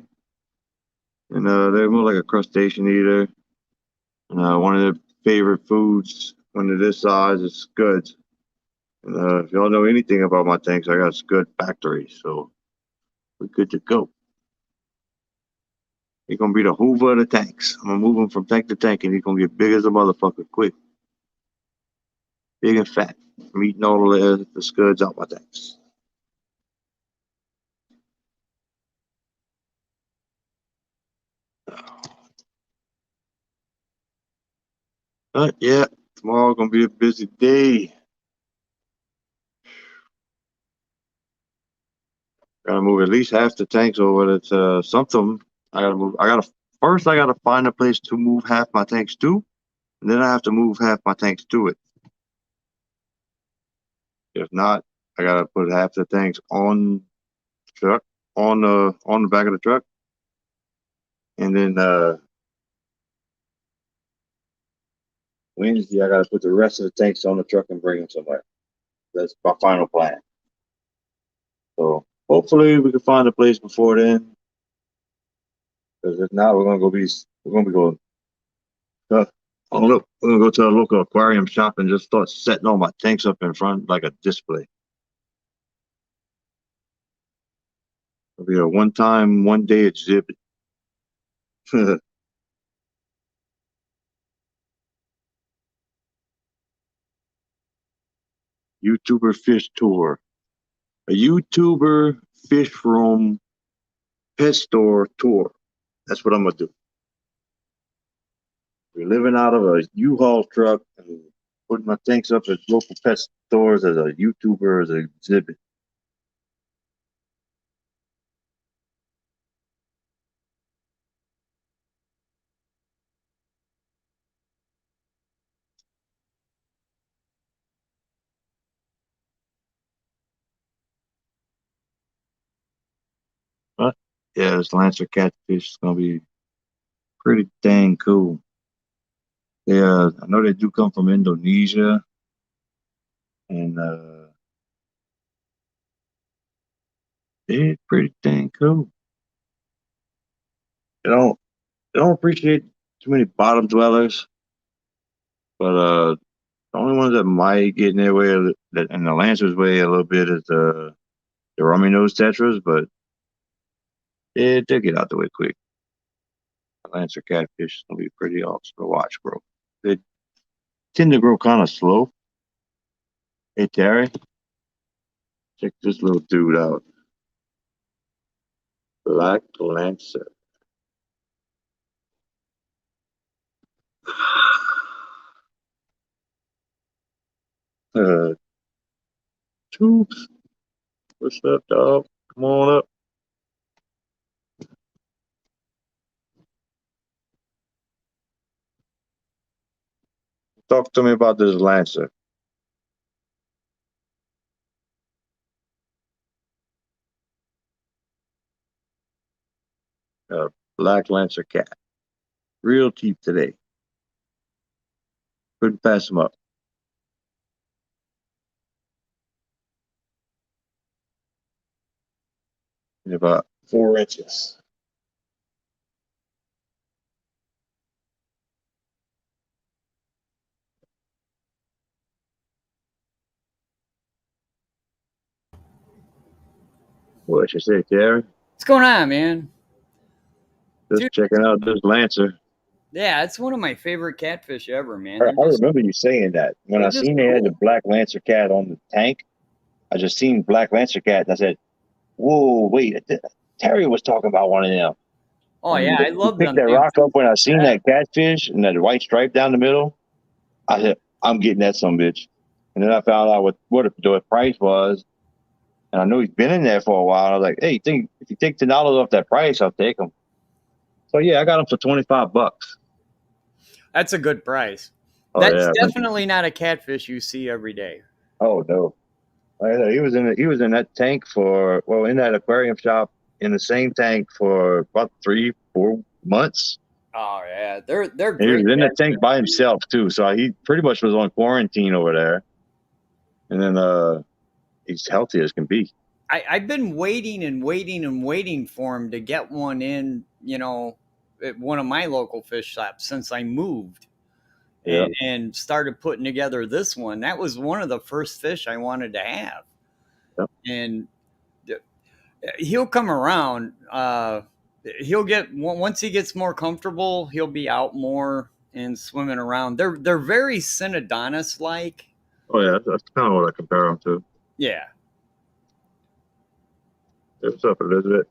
And they're more like a crustacean eater. And one of their favorite foods when they're this size is scuds. And if y'all know anything about my tanks, I got a scud factory, so we're good to go. He's gonna be the Hoover of the tanks. I'm gonna move him from tank to tank, and he's gonna get big as a motherfucker quick, big and fat. I'm eating all of the scuds out my tanks. Yeah, tomorrow gonna be a busy day. Gotta move at least half the tanks over to something. I gotta move. First. I gotta find a place to move half my tanks to, and then I have to move half my tanks to it. If not, I gotta put half the tanks on the truck, on the back of the truck, and then Wednesday I gotta put the rest of the tanks on the truck and bring them somewhere. That's my final plan. So hopefully we can find a place before then. Because if not, we're gonna be going. Oh look, we're gonna go to a local aquarium shop and just start setting all my tanks up in front like a display. It'll be a one-time, one-day exhibit. YouTuber fish tour. A YouTuber fish room pet store tour. That's what I'm gonna do. We're living out of a U-Haul truck and putting my tanks up at local pet stores as a YouTuber as an exhibit. But yeah, this Lancer catfish is gonna be pretty dang cool. Yeah, I know they do come from Indonesia, and they're pretty dang cool. They don't they don't appreciate too many bottom dwellers, but the only ones that might get in their way that in the Lancer's way a little bit is the rummy nose tetras, but they'll get out the way quick. The Lancer catfish is gonna be pretty awesome to watch, bro. They tend to grow kind of slow. Hey Terry, check this little dude out. Black Lancer. Uh, Tubes, what's up, dog? Come on up. Talk to me about this Lancer. Black Lancer cat. Real cheap today. Couldn't pass him up. In about 4 inches. What you say, Terry? What's going on, man? Just Dude, checking out this Lancer. yeah, it's one of my favorite catfish ever, man. I They're just, remember you saying that. When they're I just seen they had the cool. Black Lancer cat on the tank, I just seen Black Lancer cat and I said, whoa, wait, Terry was talking about one of them. Oh And yeah, I he love picked them that damn rock up things. when I seen that catfish and that white stripe down the middle. I said, I'm getting that some bitch. And then I found out what the price was. And I know he's been in there for a while. I was like, hey, if you take $10 off that price, I'll take him. So yeah, I got him for $25. That's a good price. Oh That's yeah. definitely not a catfish you see every day. Oh no. Like I said, he was in that tank in that aquarium shop in the same tank for about 3-4 months. Oh yeah, they're And he great. was in the tank catfish. by himself too, so he pretty much was on quarantine over there. And then he's healthy as can be. I've been waiting and waiting and waiting for him to get one in, at one of my local fish shops since I moved Yeah. and started putting together this one. That was one of the first fish I wanted to have. Yep. And he'll come around. He'll get once he gets more comfortable, he'll be out more and swimming around. They're very Synodontis like. Oh yeah, that's kind of what I compare him to. Yeah. What's up, Elizabeth?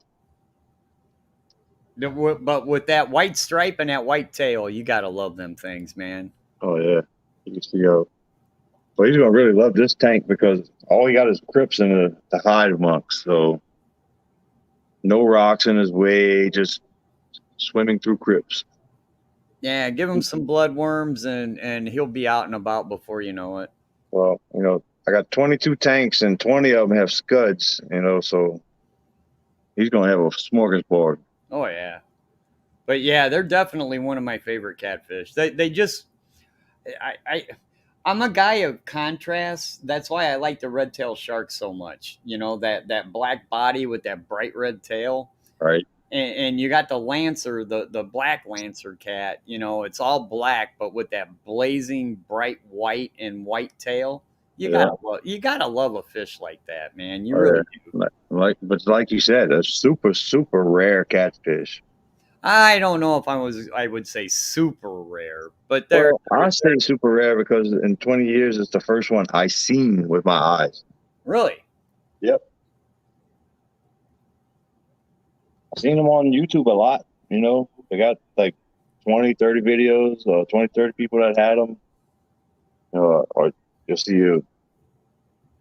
But with that white stripe and that white tail, you gotta love them things, man. Oh yeah, you can see how. Well, he's gonna really love this tank because all he got is crypts in the hide amongst. So no rocks in his way, just swimming through crypts. Yeah, give him some bloodworms and he'll be out and about before you know it. Well, I got 22 tanks and 20 of them have scuds. So he's gonna have a smorgasbord. Oh yeah. But yeah, they're definitely one of my favorite catfish. They just I'm a guy of contrast. That's why I like the red tail shark so much. That black body with that bright red tail. Right. And you got the lancer, the black lancer cat. It's all black, but with that blazing bright white and white tail. You gotta love a fish like that, man. You really do. But like you said, a super, super rare catfish. I don't know if I would say super rare, but they're I say super rare because in 20 years it's the first one I seen with my eyes. really. Yep. I've seen them on YouTube a lot. They got like 20, 30 videos, 20, 30 people that had them. Or you'll see you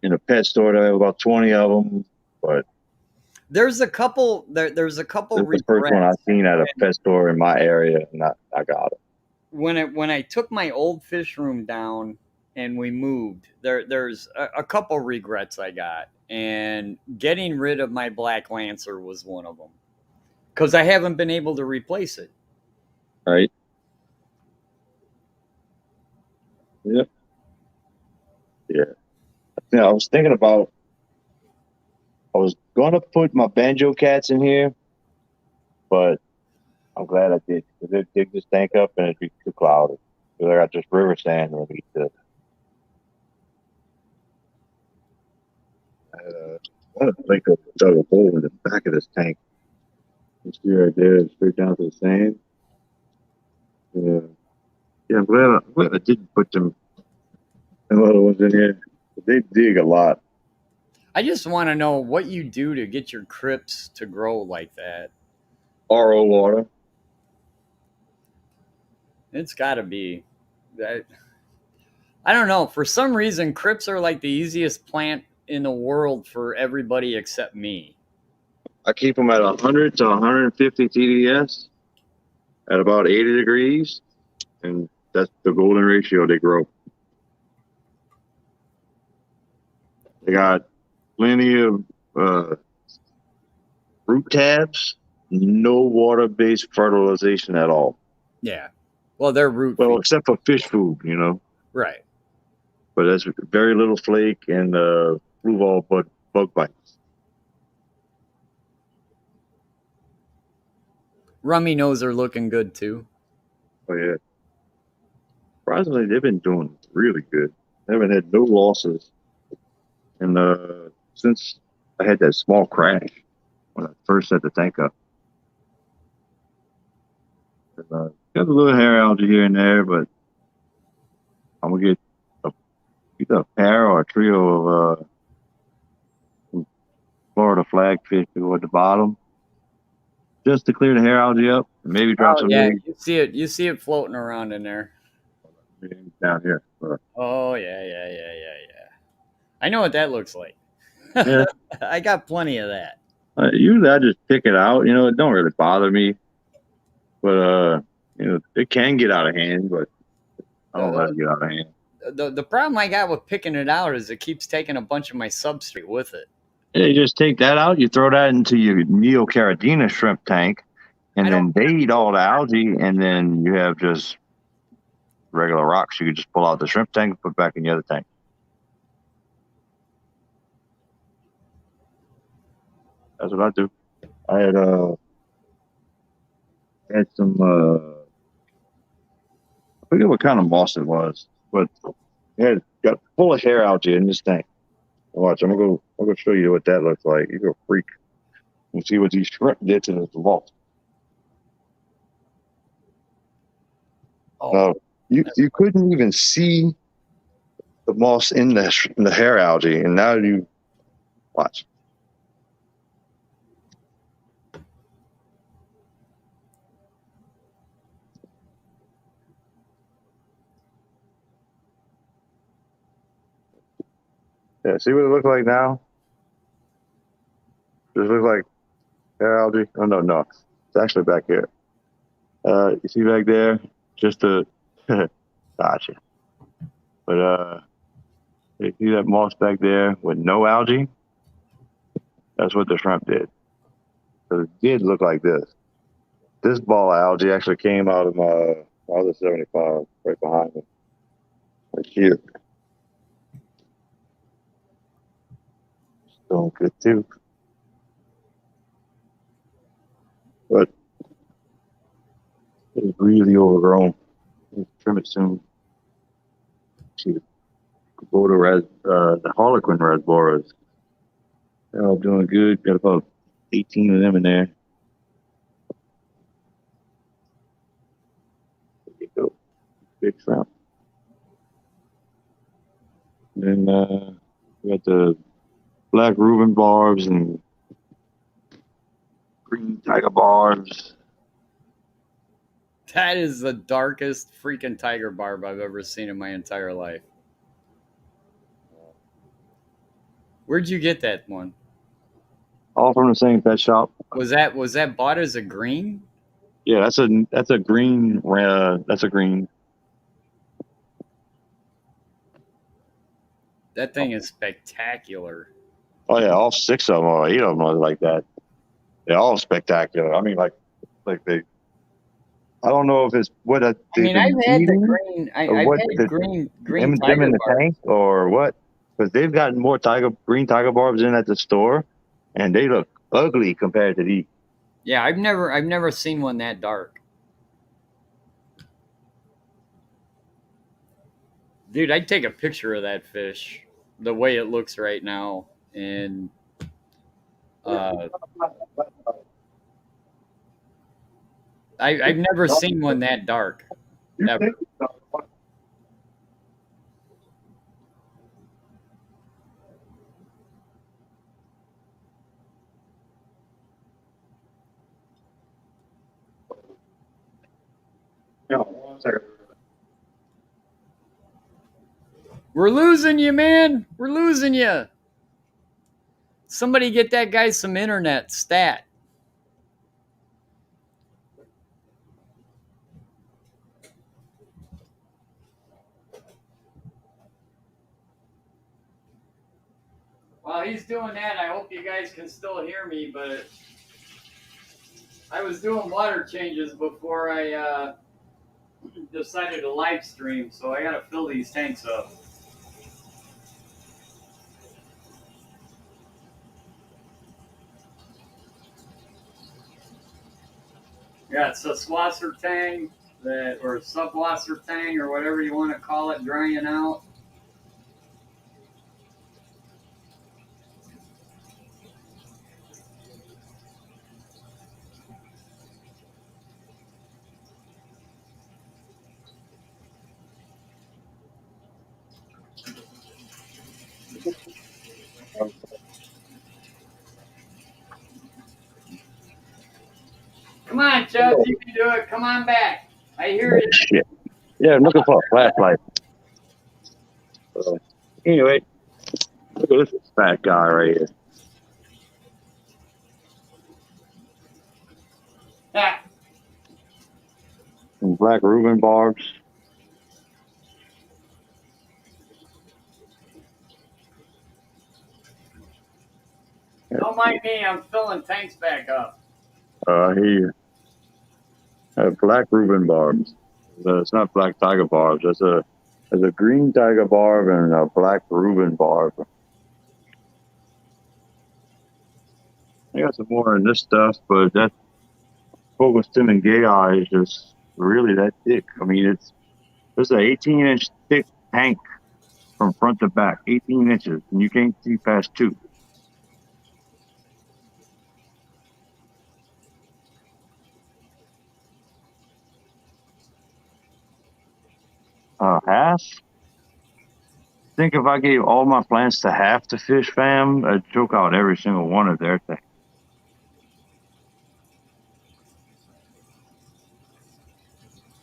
in a pet store, they have about 20 of them. But There's a couple. There's a couple. this is the first one I've seen at a pet store in my area, and I got it. When I took my old fish room down and we moved, there's a couple regrets I got, and getting rid of my black lancer was one of them because I haven't been able to replace it. Right. Yep. Yeah. I was thinking about. I was gonna put my banjo cats in here, but I'm glad I did because they'd dig this tank up and it'd be too cloudy. Because I got just river sand underneath it. I want to think of dug a hole in the back of this tank. You see right there, straight down to the sand. Yeah, I'm glad I didn't put them other ones in here. They dig a lot. I just want to know what you do to get your crypts to grow like that. RO water. It's got to be that. I don't know. For some reason, crypts are like the easiest plant in the world for everybody except me. I keep them at 100 to 150 TDS at about 80 degrees, and that's the golden ratio they grow. They got plenty of root tabs, no water-based fertilization at all. Yeah. Well, they're root. Well, except for fish food, Right. But that's very little flake and blue ball bug bites. Rummy nose are looking good too. Oh yeah. Surprisingly, they've been doing really good. They haven't had no losses. And since I had that small crash when I first set the tank up, got a little hair algae here and there, but I'm gonna get either a pair or a trio of Florida flagfish to go at the bottom, just to clear the hair algae up, and maybe drop some eggs. You see it floating around in there. Down here. Oh yeah. I know what that looks like. Yeah. I got plenty of that. Usually I just pick it out. It don't really bother me. But it can get out of hand. But I don't let it get out of hand. The problem I got with picking it out is it keeps taking a bunch of my substrate with it. Yeah, you just take that out, you throw that into your Neocaridina shrimp tank, and then they eat all the algae, and then you have just regular rocks. You could just pull out the shrimp tank and put back in the other tank. That's what I do. I had some I forget what kind of moss it was, but it had got full of hair algae in this tank. Watch, I'm gonna show you what that looks like. You go freak and see what these shrimp did to this moss. Oh, You couldn't even see the moss in the hair algae, and now you watch. Yeah, see what it looks like now? Does it look like hair algae? Oh no, it's actually back here. You see back there, just a gotcha. But you see that moss back there with no algae? That's what the shrimp did. So it did look like this. This ball of algae actually came out of my other 75 right behind me. Right here. Doing good too. But it's really overgrown. We'll trim it soon. See the Kubota the Harlequin Rasboras. They're all doing good. Got about 18 of them in there. There you go. Big shrimp. And then we got the black Reuben barbs and green tiger barbs. that is the darkest freaking tiger barb I've ever seen in my entire life. Where'd you get that one? All from the same pet shop. Was that bought as a green? Yeah, that's a green. That's a green. That thing is spectacular. Oh yeah, all 6 of them or 8 of them are like that. They're all spectacular. I mean, like they. I don't know if it's what I mean, I've had the green. or I've what had the- green them tiger in the barb. tank or what, because they've gotten more green tiger barbs in at the store, and they look ugly compared to these. Yeah, I've never seen one that dark. Dude, I'd take a picture of that fish, the way it looks right now, and I've never seen one that dark. Ever. We're losing you, man. We're losing you. Somebody get that guy some internet stat. While he's doing that, I hope you guys can still hear me, but I was doing water changes before I decided to live stream, so I gotta fill these tanks up. Yeah, it's a Swasser tang or subwasser tang or whatever you want to call it, drying out. Come on, Chubb, you can do it. Come on back. I hear you. Shit. Yeah, I'm looking for a flashlight. Anyway, look at this fat guy right here. Ah, Some black Reuben barbs. Don't mind me, I'm filling tanks back up. I hear you. Black Reuben barbs. It's not black tiger barbs. There's a green tiger barb and a black Reuben barb. I got some more in this stuff, but that focus stem and gay eye is just really that thick. I mean, it's an 18-inch thick tank from front to back, 18 inches, and you can't see past 2. Half? I think if I gave all my plants to half the fish fam, I'd choke out every single one of their things.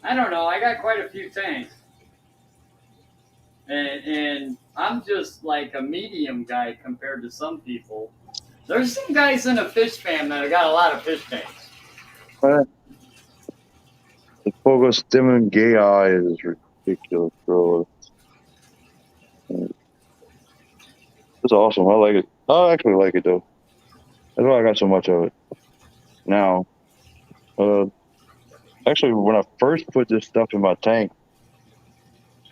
I don't know. I got quite a few tanks. And I'm just like a medium guy compared to some people. There's some guys in a fish fam that have got a lot of fish tanks. But the focus stem and gay eye is ridiculous, bro. It's awesome. I like it. I actually like it, though. That's why I got so much of it. Now, actually, when I first put this stuff in my tank,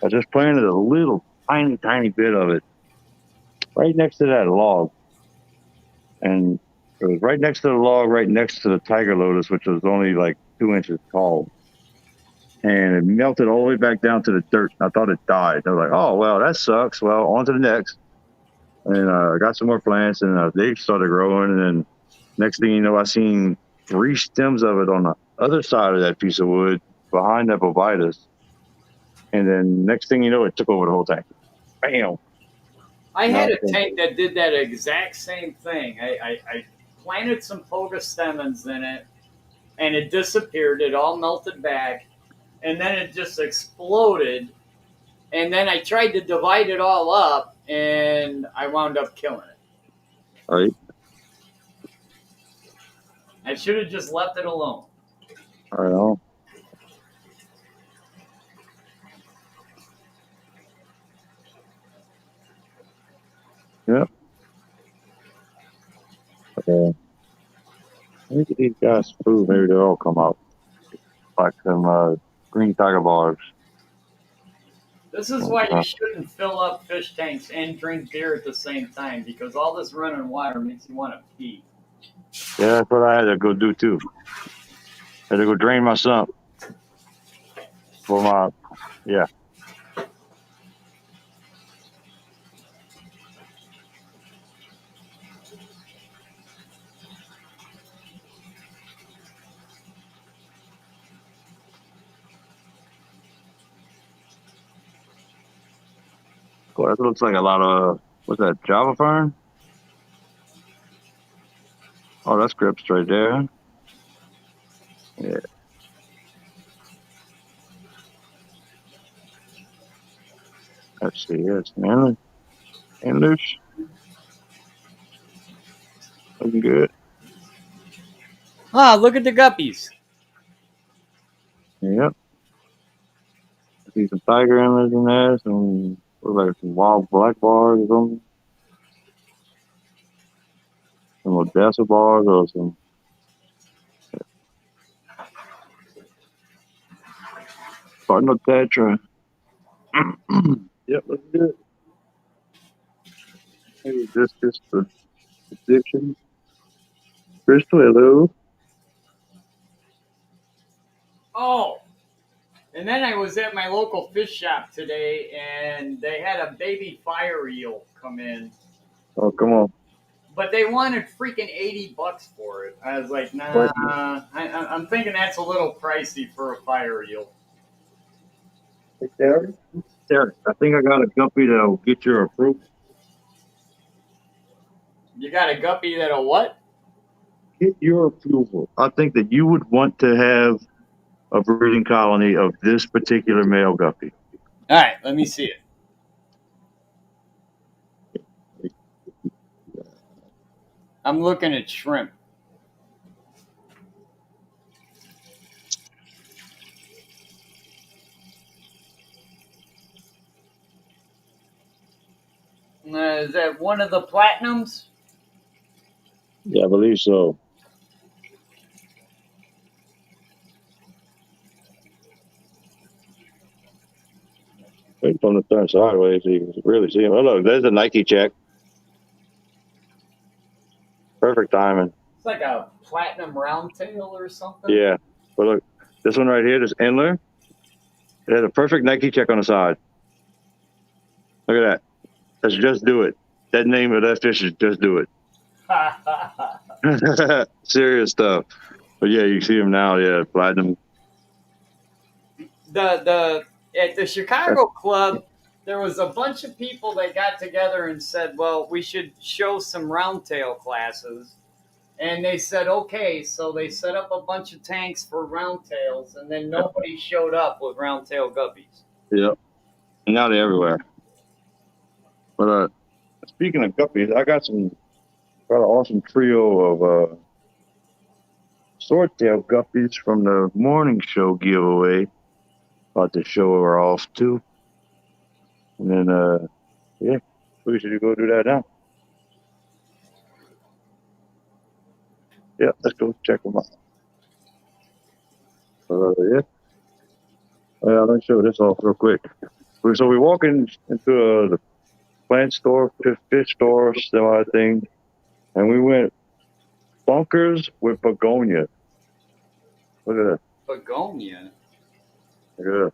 I just planted a little tiny bit of it right next to that log. And it was right next to the log, right next to the tiger lotus, which was only like 2 inches tall. And it melted all the way back down to the dirt. I thought it died. I was like, oh, well, that sucks. Well, on to the next. And I got some more plants, and they started growing. And then next thing you know, I seen 3 stems of it on the other side of that piece of wood behind that bovitis. And then next thing you know, it took over the whole tank. Bam! I had a tank that did that exact same thing. I planted some pogostems in it, and it disappeared. It all melted back, and then it just exploded. And then I tried to divide it all up, and I wound up killing it. All right. I should have just left it alone. I know. Yep. I think these guys' food, maybe they'll all come out. Like some green tiger barbs. This is why you shouldn't fill up fish tanks and drink beer at the same time, because all this running water makes you want to pee. Yeah, that's what I had to go do too. I had to go drain my sump for my, yeah. Well, that looks like a lot of, what's that, Java fern? Oh, that's Crypt right there. Yeah. Let's see, yes, antlers. Looking good. Ah, look at the guppies. Yep. I see some tiger antlers in there, some, what, like some wild black bars or something. Some Odessa bars or some Cardinal Tetra. Yep, looking good. Maybe discus for addiction. Crystal, hello. Oh, and then I was at my local fish shop today, and they had a baby fire eel come in. Oh, come on. But they wanted freaking $80 for it. I was like, nah, I'm thinking that's a little pricey for a fire eel. There. I think I got a guppy that'll get your approval. You got a guppy that'll what? Get your approval. I think that you would want to have a breeding colony of this particular male guppy. All right, let me see it. I'm looking at shrimp. Is that one of the platinums? Yeah, I believe so. Wait from the turn sideways so you can really see him. Oh, look, there's a Nike check. Perfect timing. It's like a platinum round tail or something. Yeah. But look, this one right here, this Endler, it has a perfect Nike check on the side. Look at that. That's Just Do It. That name of that fish is Just Do It. Serious stuff. But yeah, you see him now. Yeah, platinum. the At the Chicago Club, there was a bunch of people that got together and said, "Well, we should show some roundtail classes." And they said, "Okay." So they set up a bunch of tanks for roundtails, and then nobody showed up with roundtail guppies. Yeah. And now they're everywhere. But speaking of guppies, I got an awesome trio of Swordtail Guppies from the morning show giveaway. About to show her off too. And then yeah, we should go do that now. Yeah, let's go check them out. Yeah. Let me show this off real quick. So we walk into the plant store, fish store, semi thing, and we went bunkers with begonia. Look at that. Begonia? Look at that.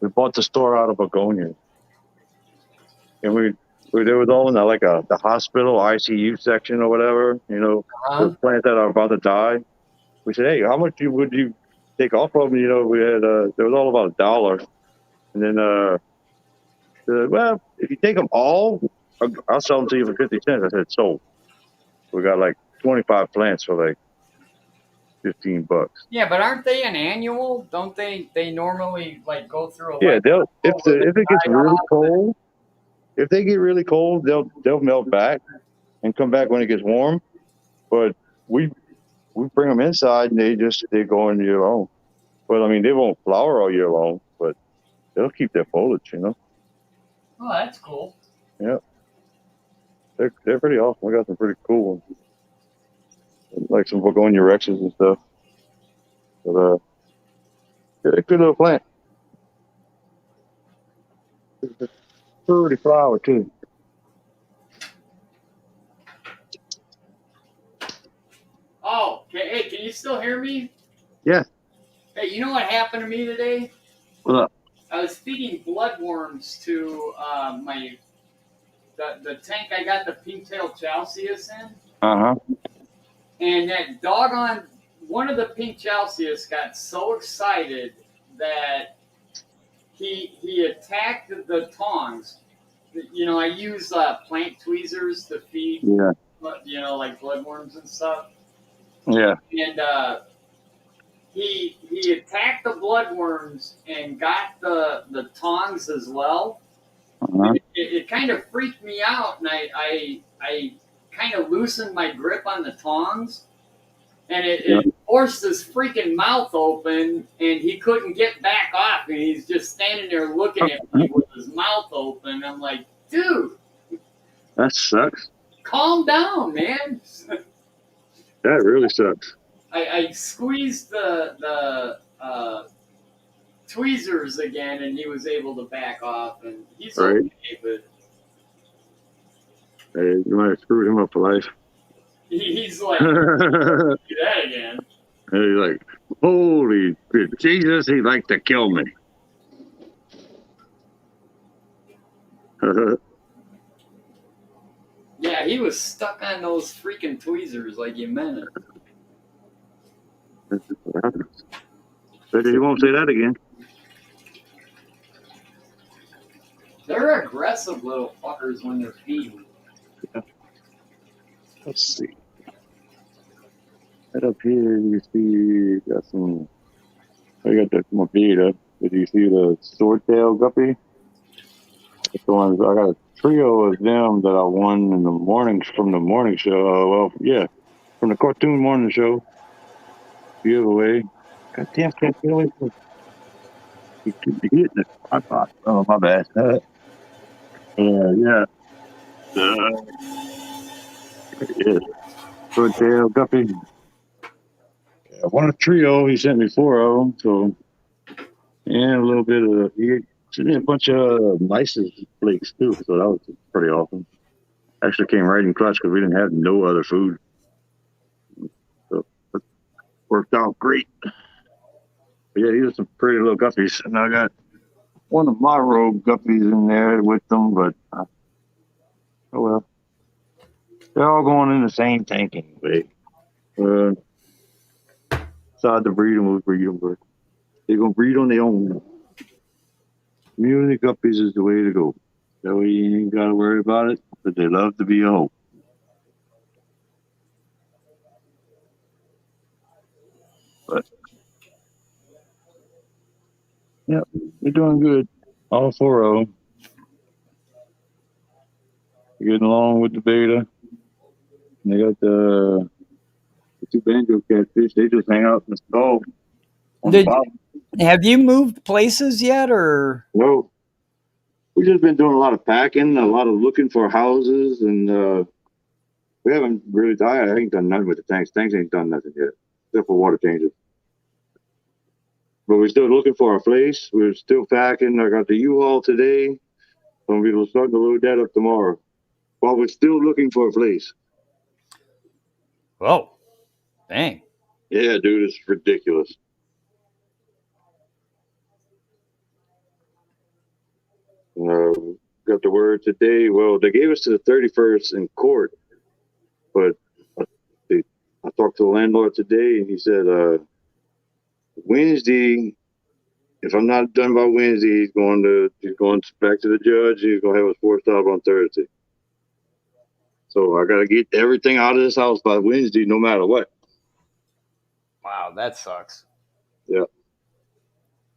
We bought the store out of begonia. And we there was all in the hospital ICU section or whatever, the plants that are about to die. We said, hey, how much would you take off of them? We had there was all about $1. And then said, well, if you take them all, I'll sell them to you for 50 cents. I said, sold. We got like 25 plants for like $15. Yeah, but aren't they an annual? Don't they normally like go through a Yeah, if it gets really cold, if they get really cold, they'll melt back and come back when it gets warm. But we bring them inside and they go in year long. But I mean, they won't flower all year long, but they'll keep their foliage, Oh, that's cool. Yeah, they're pretty awesome. We got some pretty cool ones, like some begonia rexes and stuff. But yeah, a good little plant. It's a pretty flower too. Oh, hey, can you still hear me? Yeah. Hey, you know what happened to me today? What's up? I was feeding bloodworms to the tank I got the pink-tailed chalceus in. Uh-huh. And that doggone one of the pink chalceus got so excited that he attacked the tongs. I use plant tweezers to feed, like bloodworms and stuff. Yeah. And he attacked the bloodworms and got the tongs as well. Uh-huh. It kind of freaked me out, and I kind of loosened my grip on the tongs, and it forced his freaking mouth open, and he couldn't get back off, and he's just standing there looking at me with his mouth open. I'm like, dude, that sucks. Calm down, man. That really sucks. I squeezed the tweezers again, and he was able to back off, and he's okay, but hey, you might have screwed him up for life. He's like, do that again. And he's like, holy Jesus, he'd like to kill me. Yeah, he was stuck on those freaking tweezers like you meant it. That's what happens. Bet you won't say that again. They're aggressive little fuckers when they're feeding. Yeah. Let's see. Right up here, you see, got some. I got the Mavita. Did you see the Swordtail Guppy? That's the ones I got a trio of them that I won in the morning from the morning show. From the cartoon morning show giveaway. Goddamn, can't get away from. You keep hitting it. Oh, my bad. Yeah. Yeah. Swordtail Guppies. Yeah, one a trio. He sent me 4 of them. So, and a little bit of, he sent me a bunch of license flakes too. So that was pretty awesome. Actually came right in clutch because we didn't have no other food. So it worked out great. But yeah, these are some pretty little guppies. And I got one of my rogue guppies in there with them, but oh well. They're all going in the same tank anyway. Decide to breed them, we'll breed them, but they're going to breed on their own. Community guppies is the way to go. That way you ain't got to worry about it, but they love to be a hoe. But, yeah, they're doing good. All 4 of them. They're getting along with the beta. And they got the 2 banjo catfish. They just hang out in the stall on the bottom. Have you moved places yet, or? No. We've just been doing a lot of packing, a lot of looking for houses, and we haven't really. I ain't done nothing with the tanks. Tanks ain't done nothing yet, except for water changes. But we're still looking for a place. We're still packing. I got the U-Haul today. So we'll start to load that up tomorrow. While we're still looking for a place. Whoa. Dang. Yeah, dude, it's ridiculous. Got the word today. Well, they gave us to the 31st in court, but I talked to the landlord today, and he said Wednesday. If I'm not done by Wednesday, he's going back to the judge. He's going to have us forced out on Thursday. So I got to get everything out of this house by Wednesday, no matter what. Wow, that sucks. Yeah,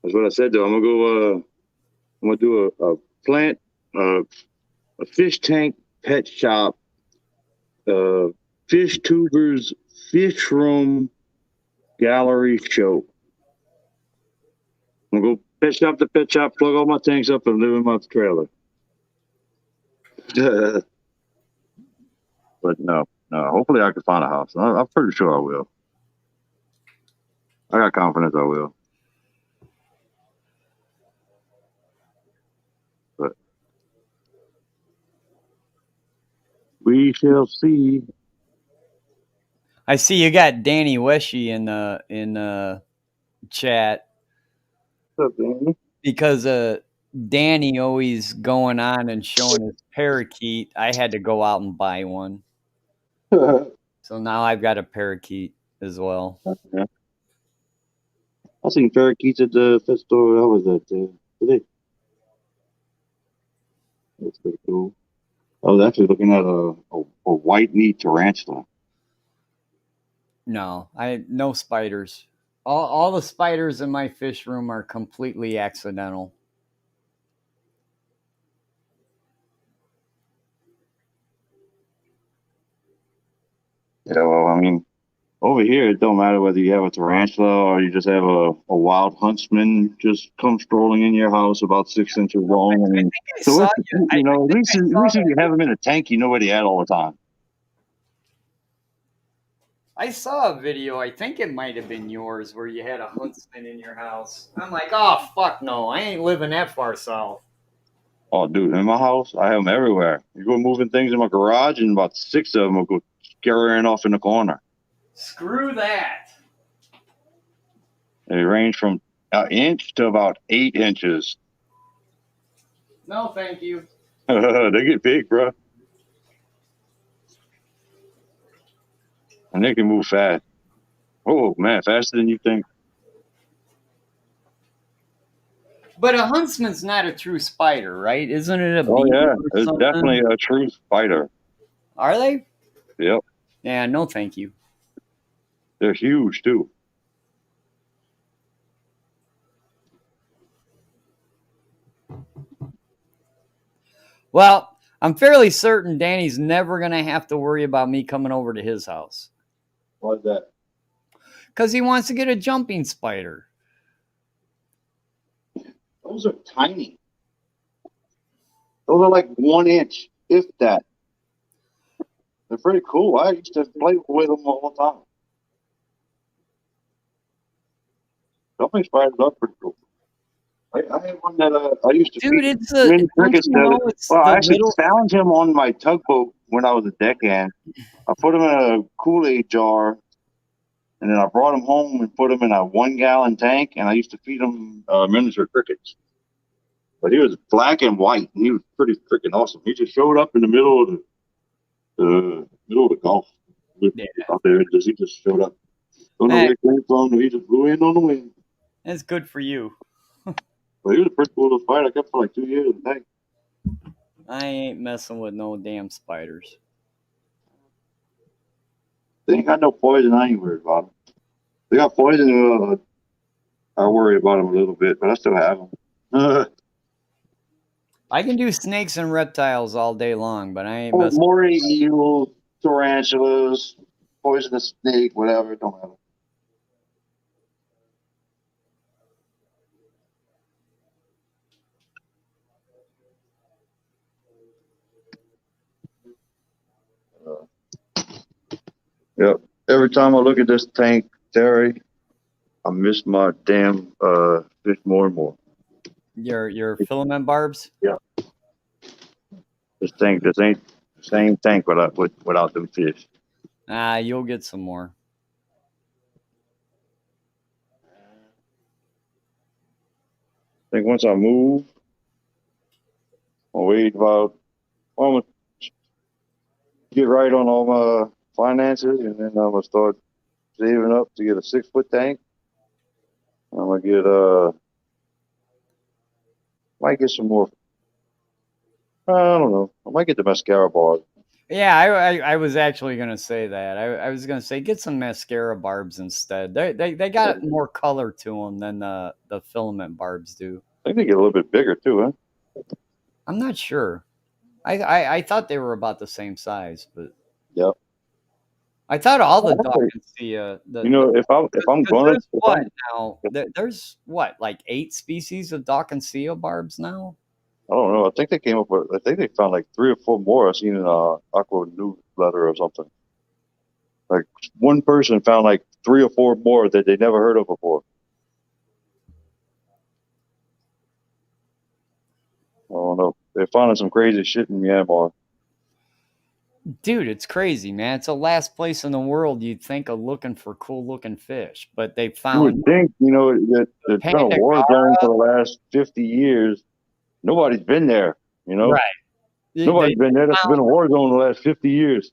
that's what I said though. I'm gonna do a plant, a fish tank, pet shop, fish tubers, fish room, gallery show. I'm gonna go pet shop to pet shop, plug all my tanks up, and live in my trailer. But no. Hopefully, I can find a house. I'm pretty sure I will. I got confidence I will. But we shall see. I see you got Danny Weshy in the chat. What's up, Danny? Because Danny always going on and showing his parakeet. I had to go out and buy one. So now I've got a parakeet as well. Yeah. I seen parakeets at the pet store. How was that today? That's pretty cool. I was actually looking at a white-knee tarantula. No spiders. All the spiders in my fish room are completely accidental. Yeah, well, I mean, over here, it don't matter whether you have a tarantula or you just have a wild huntsman just come strolling in your house about 6 inches long. I mean, so at least if you have them in a tank, you know where they're at all the time. I saw a video, I think it might have been yours, where you had a huntsman in your house. I'm like, oh, fuck no, I ain't living that far south. Oh, dude, in my house, I have them everywhere. You go moving things in my garage, and about 6 of them will go scurrying off in the corner. Screw that. They range from an inch to about 8 inches. No, thank you. They get big, bro. And they can move fast. Oh, man, faster than you think. But a huntsman's not a true spider, right? Isn't it a beaver? Oh, yeah. Or It's something? definitely a true spider. Are they? Yep. Yeah, no thank you. They're huge, too. Well, I'm fairly certain Danny's never going to have to worry about me coming over to his house. Why's that? Because he wants to get a jumping spider. Those are tiny. Those are like 1 inch, if that. They're pretty cool. I used to play with them all the time. Some of these spiders are pretty cool. I had one that I used to Dude, feed it's mini don't crickets. you know it's Well, the I actually little. found him on my tugboat when I was a deckhand. I put him in a Kool-Aid jar, and then I brought him home and put him in a 1 gallon tank, and I used to feed him miniature crickets. But he was black and white, and he was pretty freaking awesome. He just showed up in the middle of the Gulf Yeah, out there. He just showed up. Don't know where he came from. He just blew in on the wind. that's good for you. But he was a pretty cool little spider. I kept for like 2 years in the tank. I ain't messing with no damn spiders. They ain't got no poison. I ain't worried about them. They got poison. I worry about them a little bit, but I still have them. I can do snakes and reptiles all day long, but I ain't messing. Moray eels, tarantulas, poisonous snake, whatever. It don't matter. Yep. Every time I look at this tank, Terry, I miss my damn fish more and more. Your filament barbs. Yeah. This ain't the same tank without them fish. You'll get some more. I think once I move, I'll wait about. I'm gonna get right on all my finances, and then I'm gonna start saving up to get a 6 foot tank. I'm gonna get might get some more. I don't know. I might get the mascara bars. Yeah, I was actually gonna say that. I was gonna say get some mascara barbs instead. They got more color to them than the filament barbs do. I think they get a little bit bigger too, huh? I'm not sure. I thought they were about the same size, but Yep. I thought all the Dawkinsia. If I'm gonna There's what, like 8 species of Dawkinsia barbs now. I don't know. I think they came up with. I think they found like 3 or 4 more. I seen in Aqua newsletter or something. Like one person found like 3 or 4 more that they never heard of before. I don't know. They're finding some crazy shit in Myanmar. Dude, it's crazy, man. It's the last place in the world you'd think of looking for cool looking fish, but they You found would think, that there's been a war zone for the last 50 years. Nobody's been there, right. Nobody's been there. That's been a war zone the last 50 years.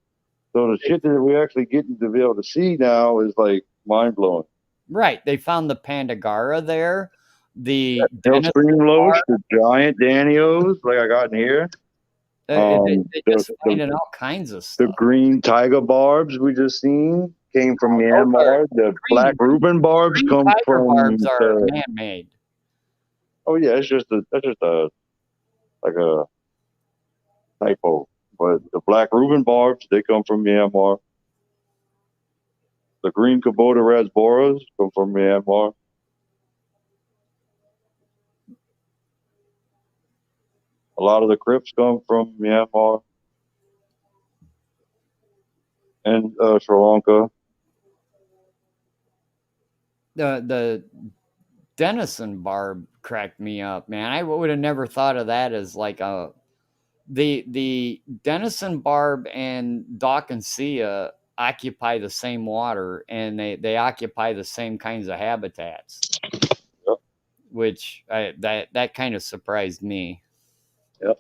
So the shit that we're actually getting to be able to see now is like mind blowing. Right. They found the Pandagara there. The Stream Loach, the giant Danios, like I got in here. They just finding all kinds of stuff. The green tiger barbs we just seen came from Myanmar. The black Reuben barbs come from. Barbs are man-made. Oh yeah, that's just a typo. But the black Reuben barbs, they come from Myanmar. The green Kubota rasboras come from Myanmar. A lot of the Crypts come from Myanmar and Sri Lanka. The Denison barb cracked me up, man. I would have never thought of that as like the Denison barb and Dawkinsia occupy the same water, and they occupy the same kinds of habitats. Yep. Which that kind of surprised me. Yep.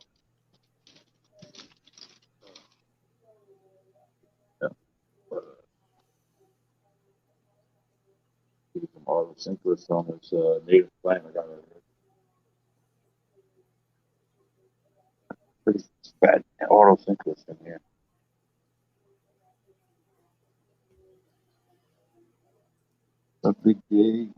Autosynchronous on this native plant I got right here. Pretty bad autosynchronous in here. A big day.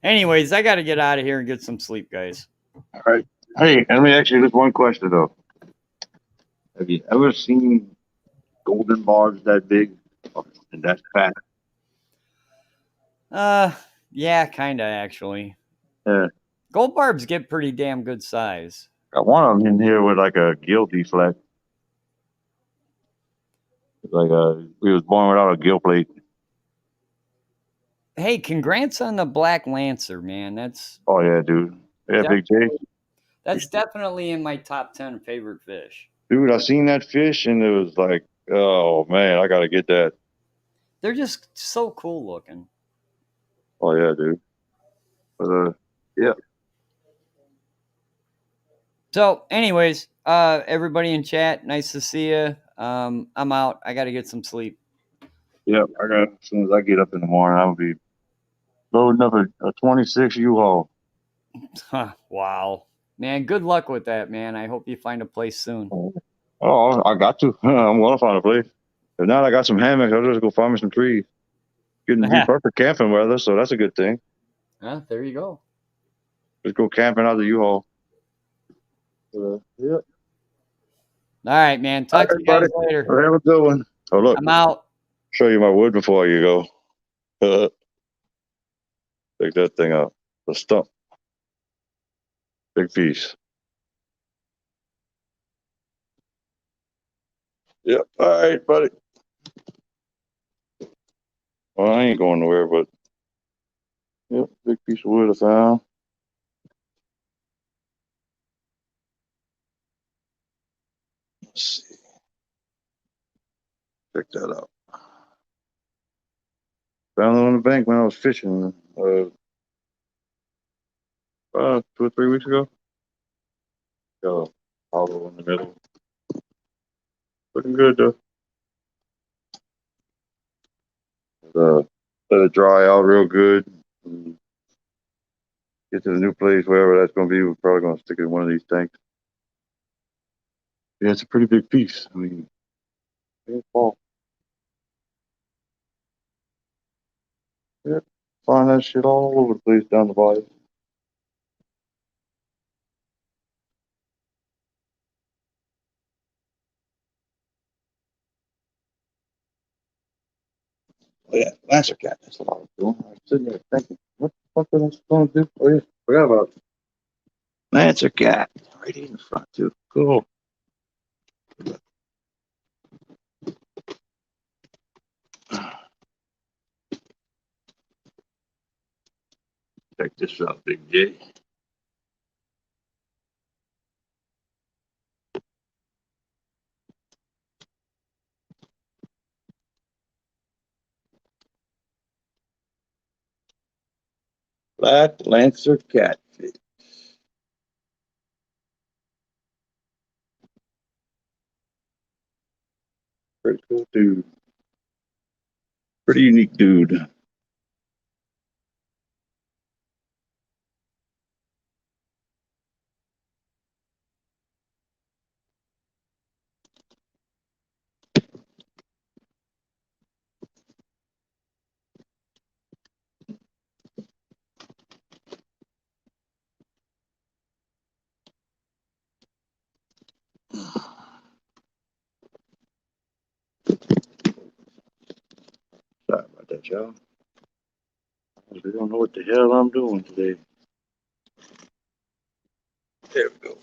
Anyways, I got to get out of here and get some sleep, guys. All right. Hey, let me ask you this one question though. Have you ever seen golden barbs that big and that fat? Yeah, kind of actually. Yeah. Gold barbs get pretty damn good size. Got one of them in here with like a gill deflect. Like we was born without a gill plate. Hey, congrats on the black lancer, man. That's Oh yeah, dude. Yeah, Big J. That's definitely in my top 10 favorite fish. Dude, I seen that fish and it was like, oh man, I gotta get that. They're just so cool looking. Oh yeah, dude. But yeah. So, anyways, everybody in chat, nice to see you. I'm out. I got to get some sleep. Yep, I got. As soon as I get up in the morning, I'll be loading up a 26 U-Haul. Wow, man. Good luck with that, man. I hope you find a place soon. Oh, I got to. I'm gonna find a place. If not, I got some hammocks. I'll just go find me some trees. Getting to be perfect camping weather, so that's a good thing. There you go. Just go camping out of the U-Haul. Yep. All right, man. Talk to you guys later. Have a good one. Oh look, I'm out. Show you my wood before you go. Take that thing out. The stump. Big piece. Yep. All right, buddy. Well, I ain't going nowhere, but yep, big piece of wood I found. Let's see. Check that out. Found it on the bank when I was fishing 2 or 3 weeks ago. Got a hollow in the middle. Looking good though. Let it dry out real good. Get to the new place, wherever that's going to be. We're probably going to stick it in one of these tanks. Yeah, it's a pretty big piece. I mean, it's fall. Yeah, find that shit all over the place down the bottom. Oh yeah, Lancer cat. That's what I was doing. I was sitting there thinking, what the fuck was I going to do? Oh yeah, forgot about it. Lancer cat. Right in the front too. Cool. Check this out, Big J. Black Lancer catfish. Pretty cool dude. Pretty unique dude. Sorry about that, y'all. I don't know what the hell I'm doing today. There we go.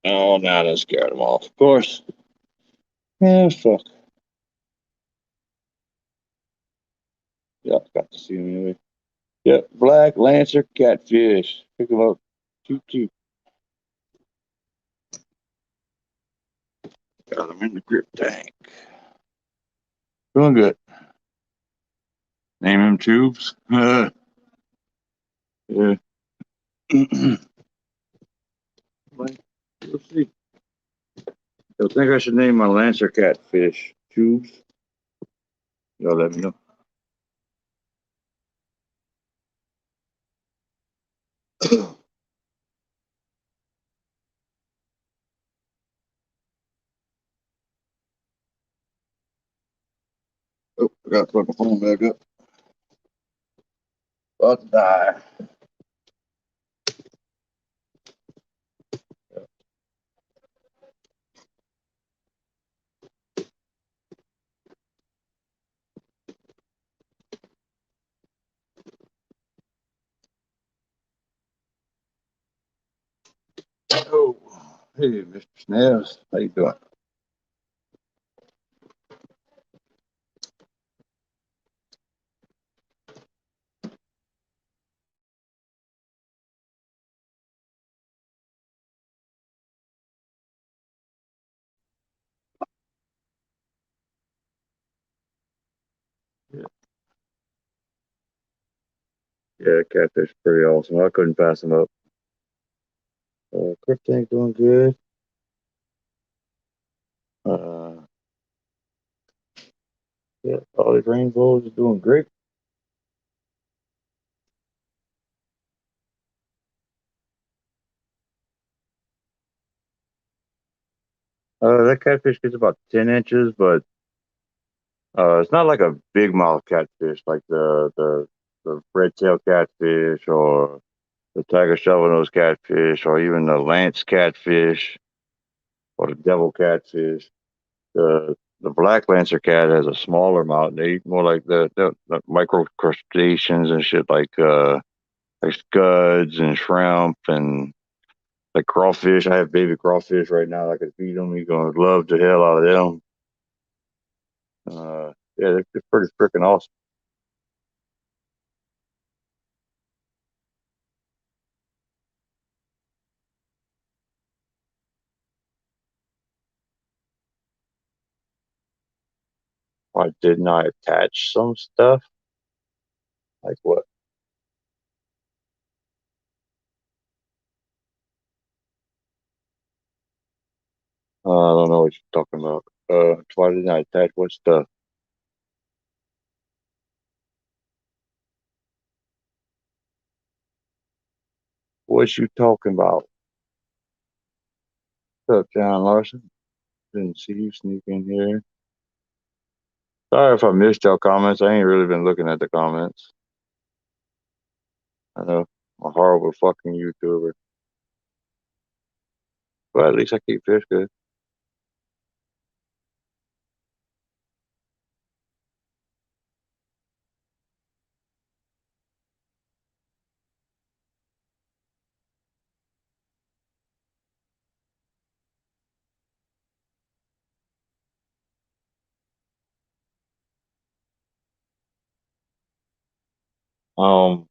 Oh, now that scared him off. Of course. Yeah, fuck. Yeah, got to see him anyway. Yep, Black Lancer catfish. Pick him up. Toot toot. Got him in the grip tank. Doing good. Name him Tubes. Yeah. We'll see. I think I should name my Lancer catfish Tubes. Y'all let me know. Oh, I gotta plug my phone back up. About to die. Hey, Mr. Snails, how you doing? Yeah, yeah, Catfish is pretty awesome. I couldn't pass him up. Crypt ain't doing good. Uh, yeah, all these rainbows is doing great. That catfish gets about 10 inches, but it's not like a big mouth catfish like the red tail catfish or the tiger shovelnose catfish or even the lance catfish or the devil catfish. The black lancer cat has a smaller mouth. They eat more like the micro crustaceans and shit like scuds and shrimp and like crawfish. I have baby crawfish right now. I could feed them. You're gonna love the hell out of them. Yeah, they're pretty freaking awesome. Why didn't I attach some stuff? Like what? I don't know what you're talking about. Why didn't I attach what stuff? What you talking about? What's up, John Larson? Didn't see you sneak in here. Sorry if I missed your comments. I ain't really been looking at the comments. I know I'm a horrible fucking YouTuber, but at least I keep fish good. Um,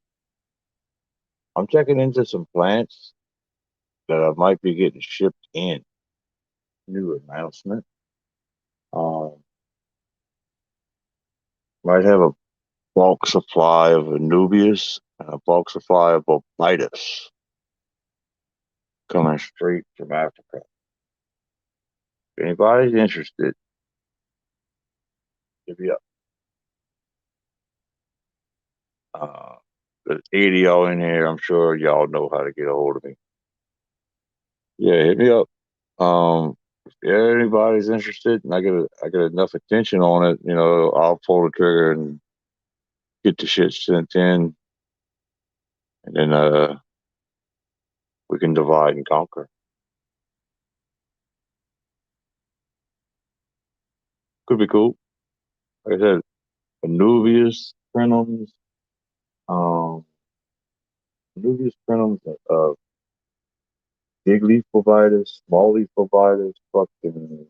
I'm checking into some plants that I might be getting shipped in. New announcement. Um, might have a bulk supply of Anubias and a bulk supply of Bobitus coming straight from Africa. If anybody's interested, hit me up. There's 80 y'all in here. I'm sure y'all know how to get a hold of me. Yeah, hit me up. If anybody's interested and I get enough attention on it, I'll pull the trigger and get the shit sent in, and then we can divide and conquer. Could be cool. Like I said, Anubias, Prenums, um, Anubias, Prenums, big leaf bovitis, small leaf bovitis, fucking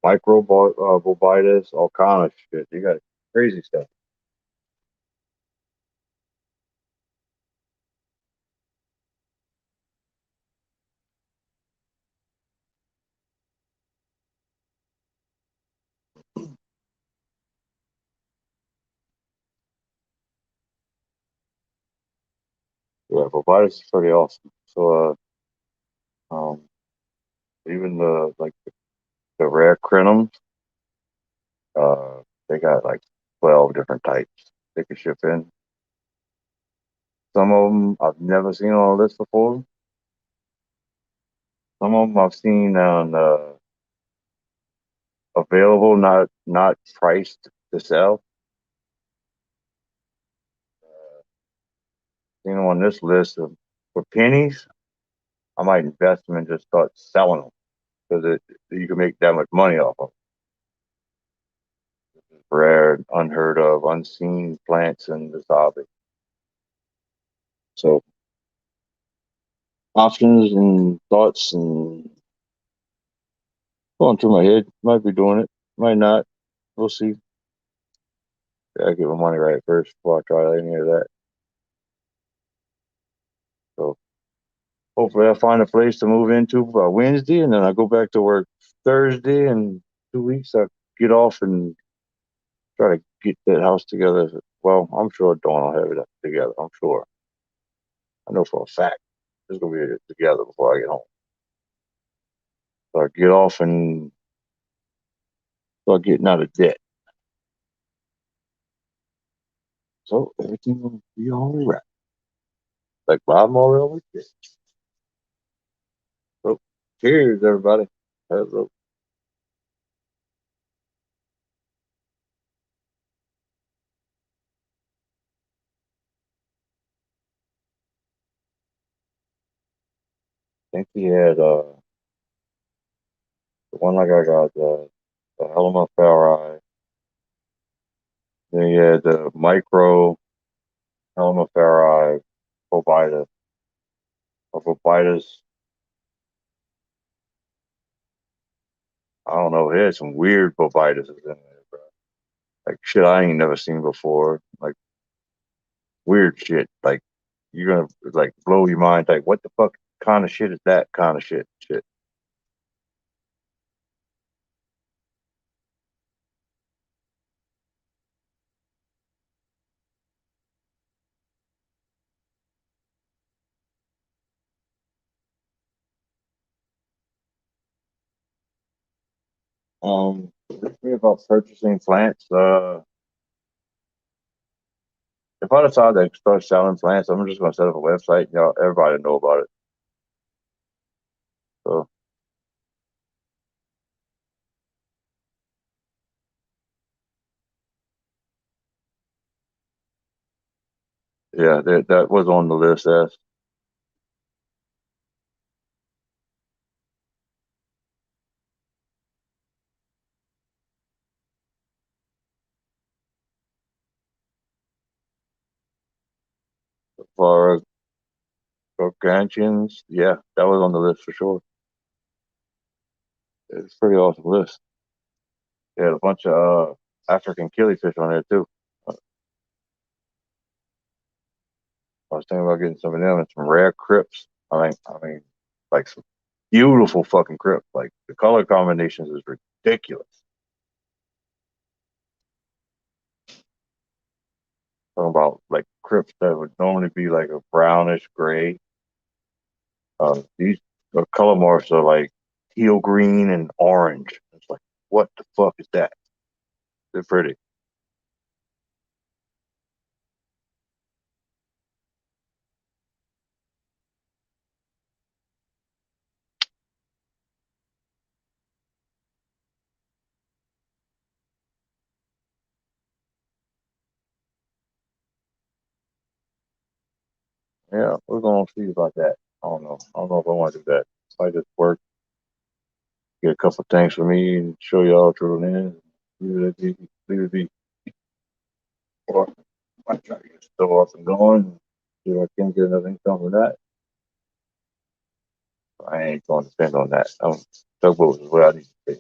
bovitis, all kind of shit. You got crazy stuff. Yeah, bovitis is pretty awesome. So, even the rare crenums, uh, they got like 12 different types they can ship in. Some of them I've never seen on a list before. Some of them I've seen on available, not priced to sell. Seen them on this list for pennies. I might invest them and just start selling them because you can make that much money off of rare, unheard of, unseen plants in this hobby. So options and thoughts and going through my head. Might be doing it, might not. We'll see. Gotta get my money right first before I try any of that. So hopefully I find a place to move into by Wednesday, and then I go back to work Thursday. And 2 weeks I get off and try to get that house together. Well, I'm sure Dawn will have it together. I'm sure. I know for a fact it's gonna be together before I get home. So I get off and start getting out of debt. So everything will be all right. Like Bob Marley always said. So cheers, everybody. Hello. I think he had the one like I got the Helma Farai. Then he had the micro Helma Farai Bobita. Bobitas. I don't know. He had some weird Bobitas in there, bro. Like shit I ain't never seen before. Like weird shit. Like you're gonna like blow your mind. Like what the fuck kind of shit is that kind of shit? Shit. Me about purchasing plants. If I decide to start selling plants, I'm just gonna set up a website. You know, everybody know about it. So yeah, that was on the list. As far as gargantuans, yeah, that was on the list for sure. It's a pretty awesome list. They had a bunch of African killifish on there too. I was thinking about getting some of them and some rare crypts. I mean, like some beautiful fucking crypt. Like the color combinations is ridiculous. Talking about like crypts that would normally be like a brownish gray. These color morphs are like teal green and orange. It's like, what the fuck is that? They're pretty. Yeah, we're gonna see about that. I don't know. I don't know if I want to do that. I just work, get a couple things for me, and show y'all through the end. Leave it be. Or I might try to get the store up and going. See if I can get another income from that. I ain't going to depend on that. Tugboats is what I need to pay.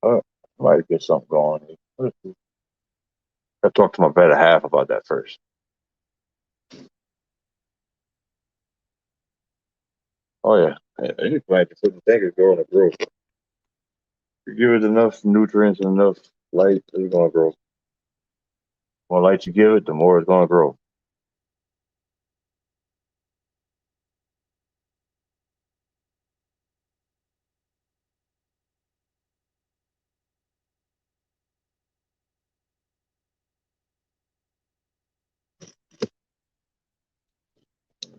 I might get something going. Let's see. I talked to my better half about that first. Oh yeah, any plant you put in the tank is going to grow. You give it enough nutrients and enough light, it's going to grow. The more light you give it, the more it's going to grow.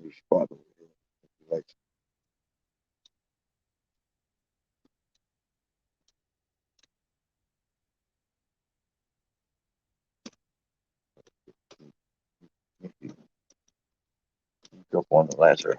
You spot them. Like, jump on the ladder.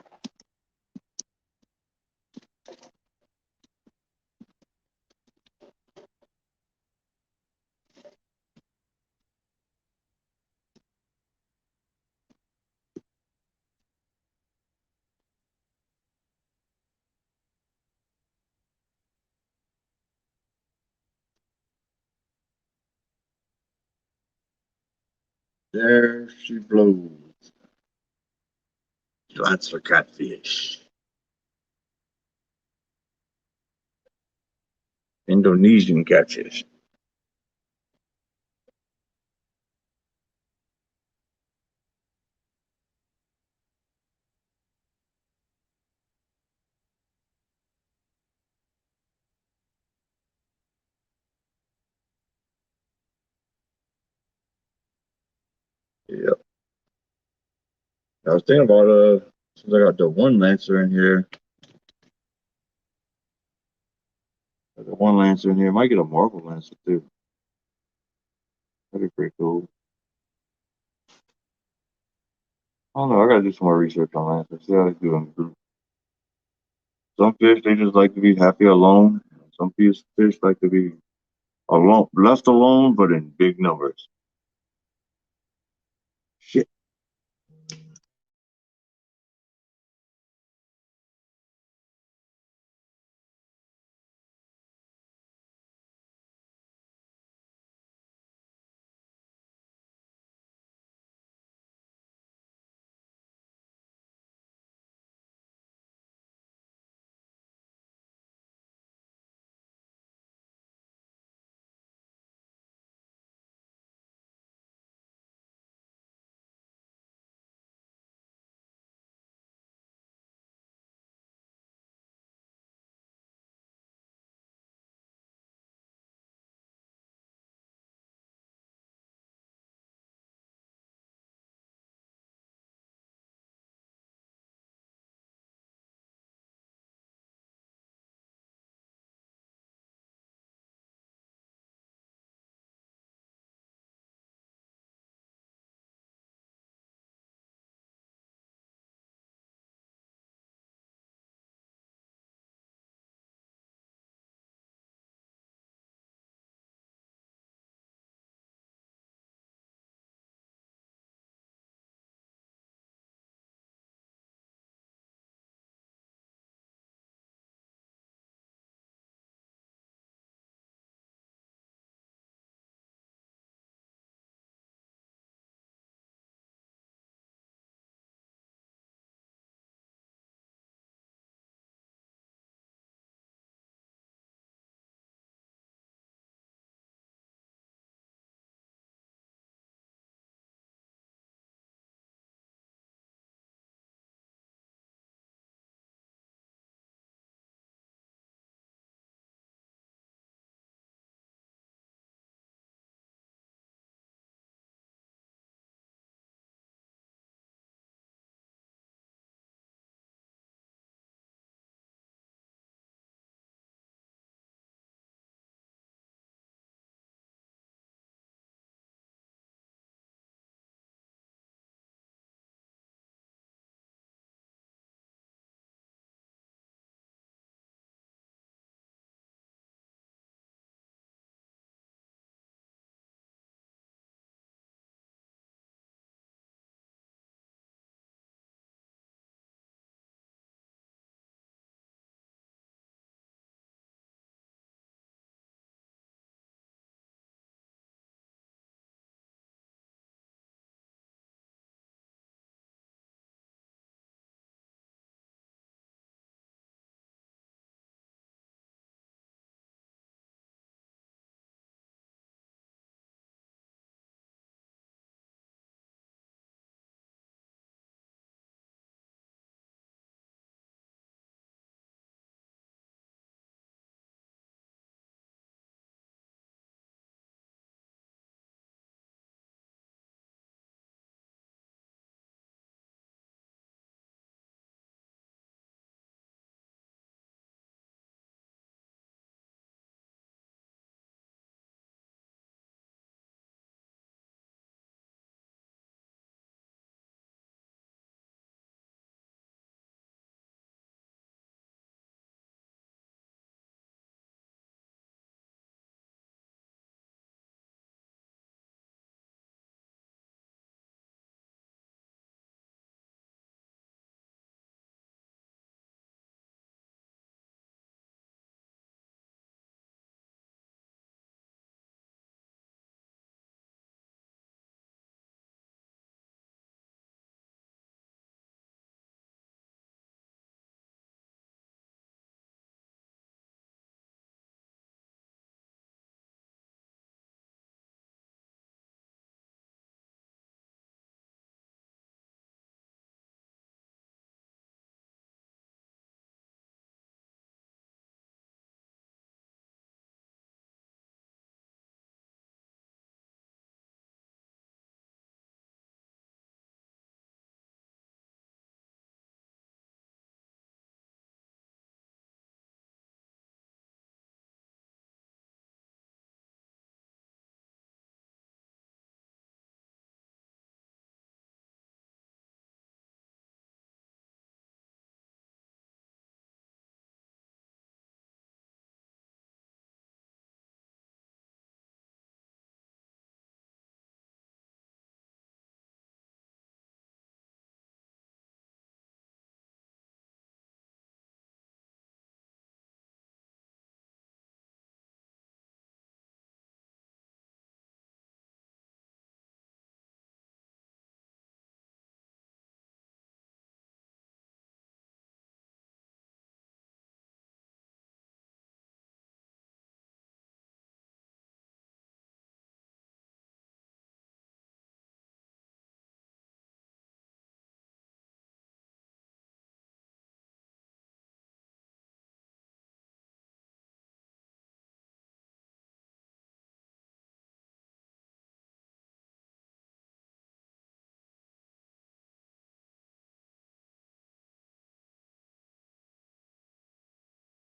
There she blows. That's for catfish. Indonesian catfish. Yep. I was thinking about since I got the one lancer in here. The one lancer in here. Might get a Marvel lancer too. That'd be pretty cool. I don't know. I gotta do some more research on lancers. See how they do in the group. Some fish they just like to be happy alone. Some fish like to be alone, left alone, but in big numbers. Shit.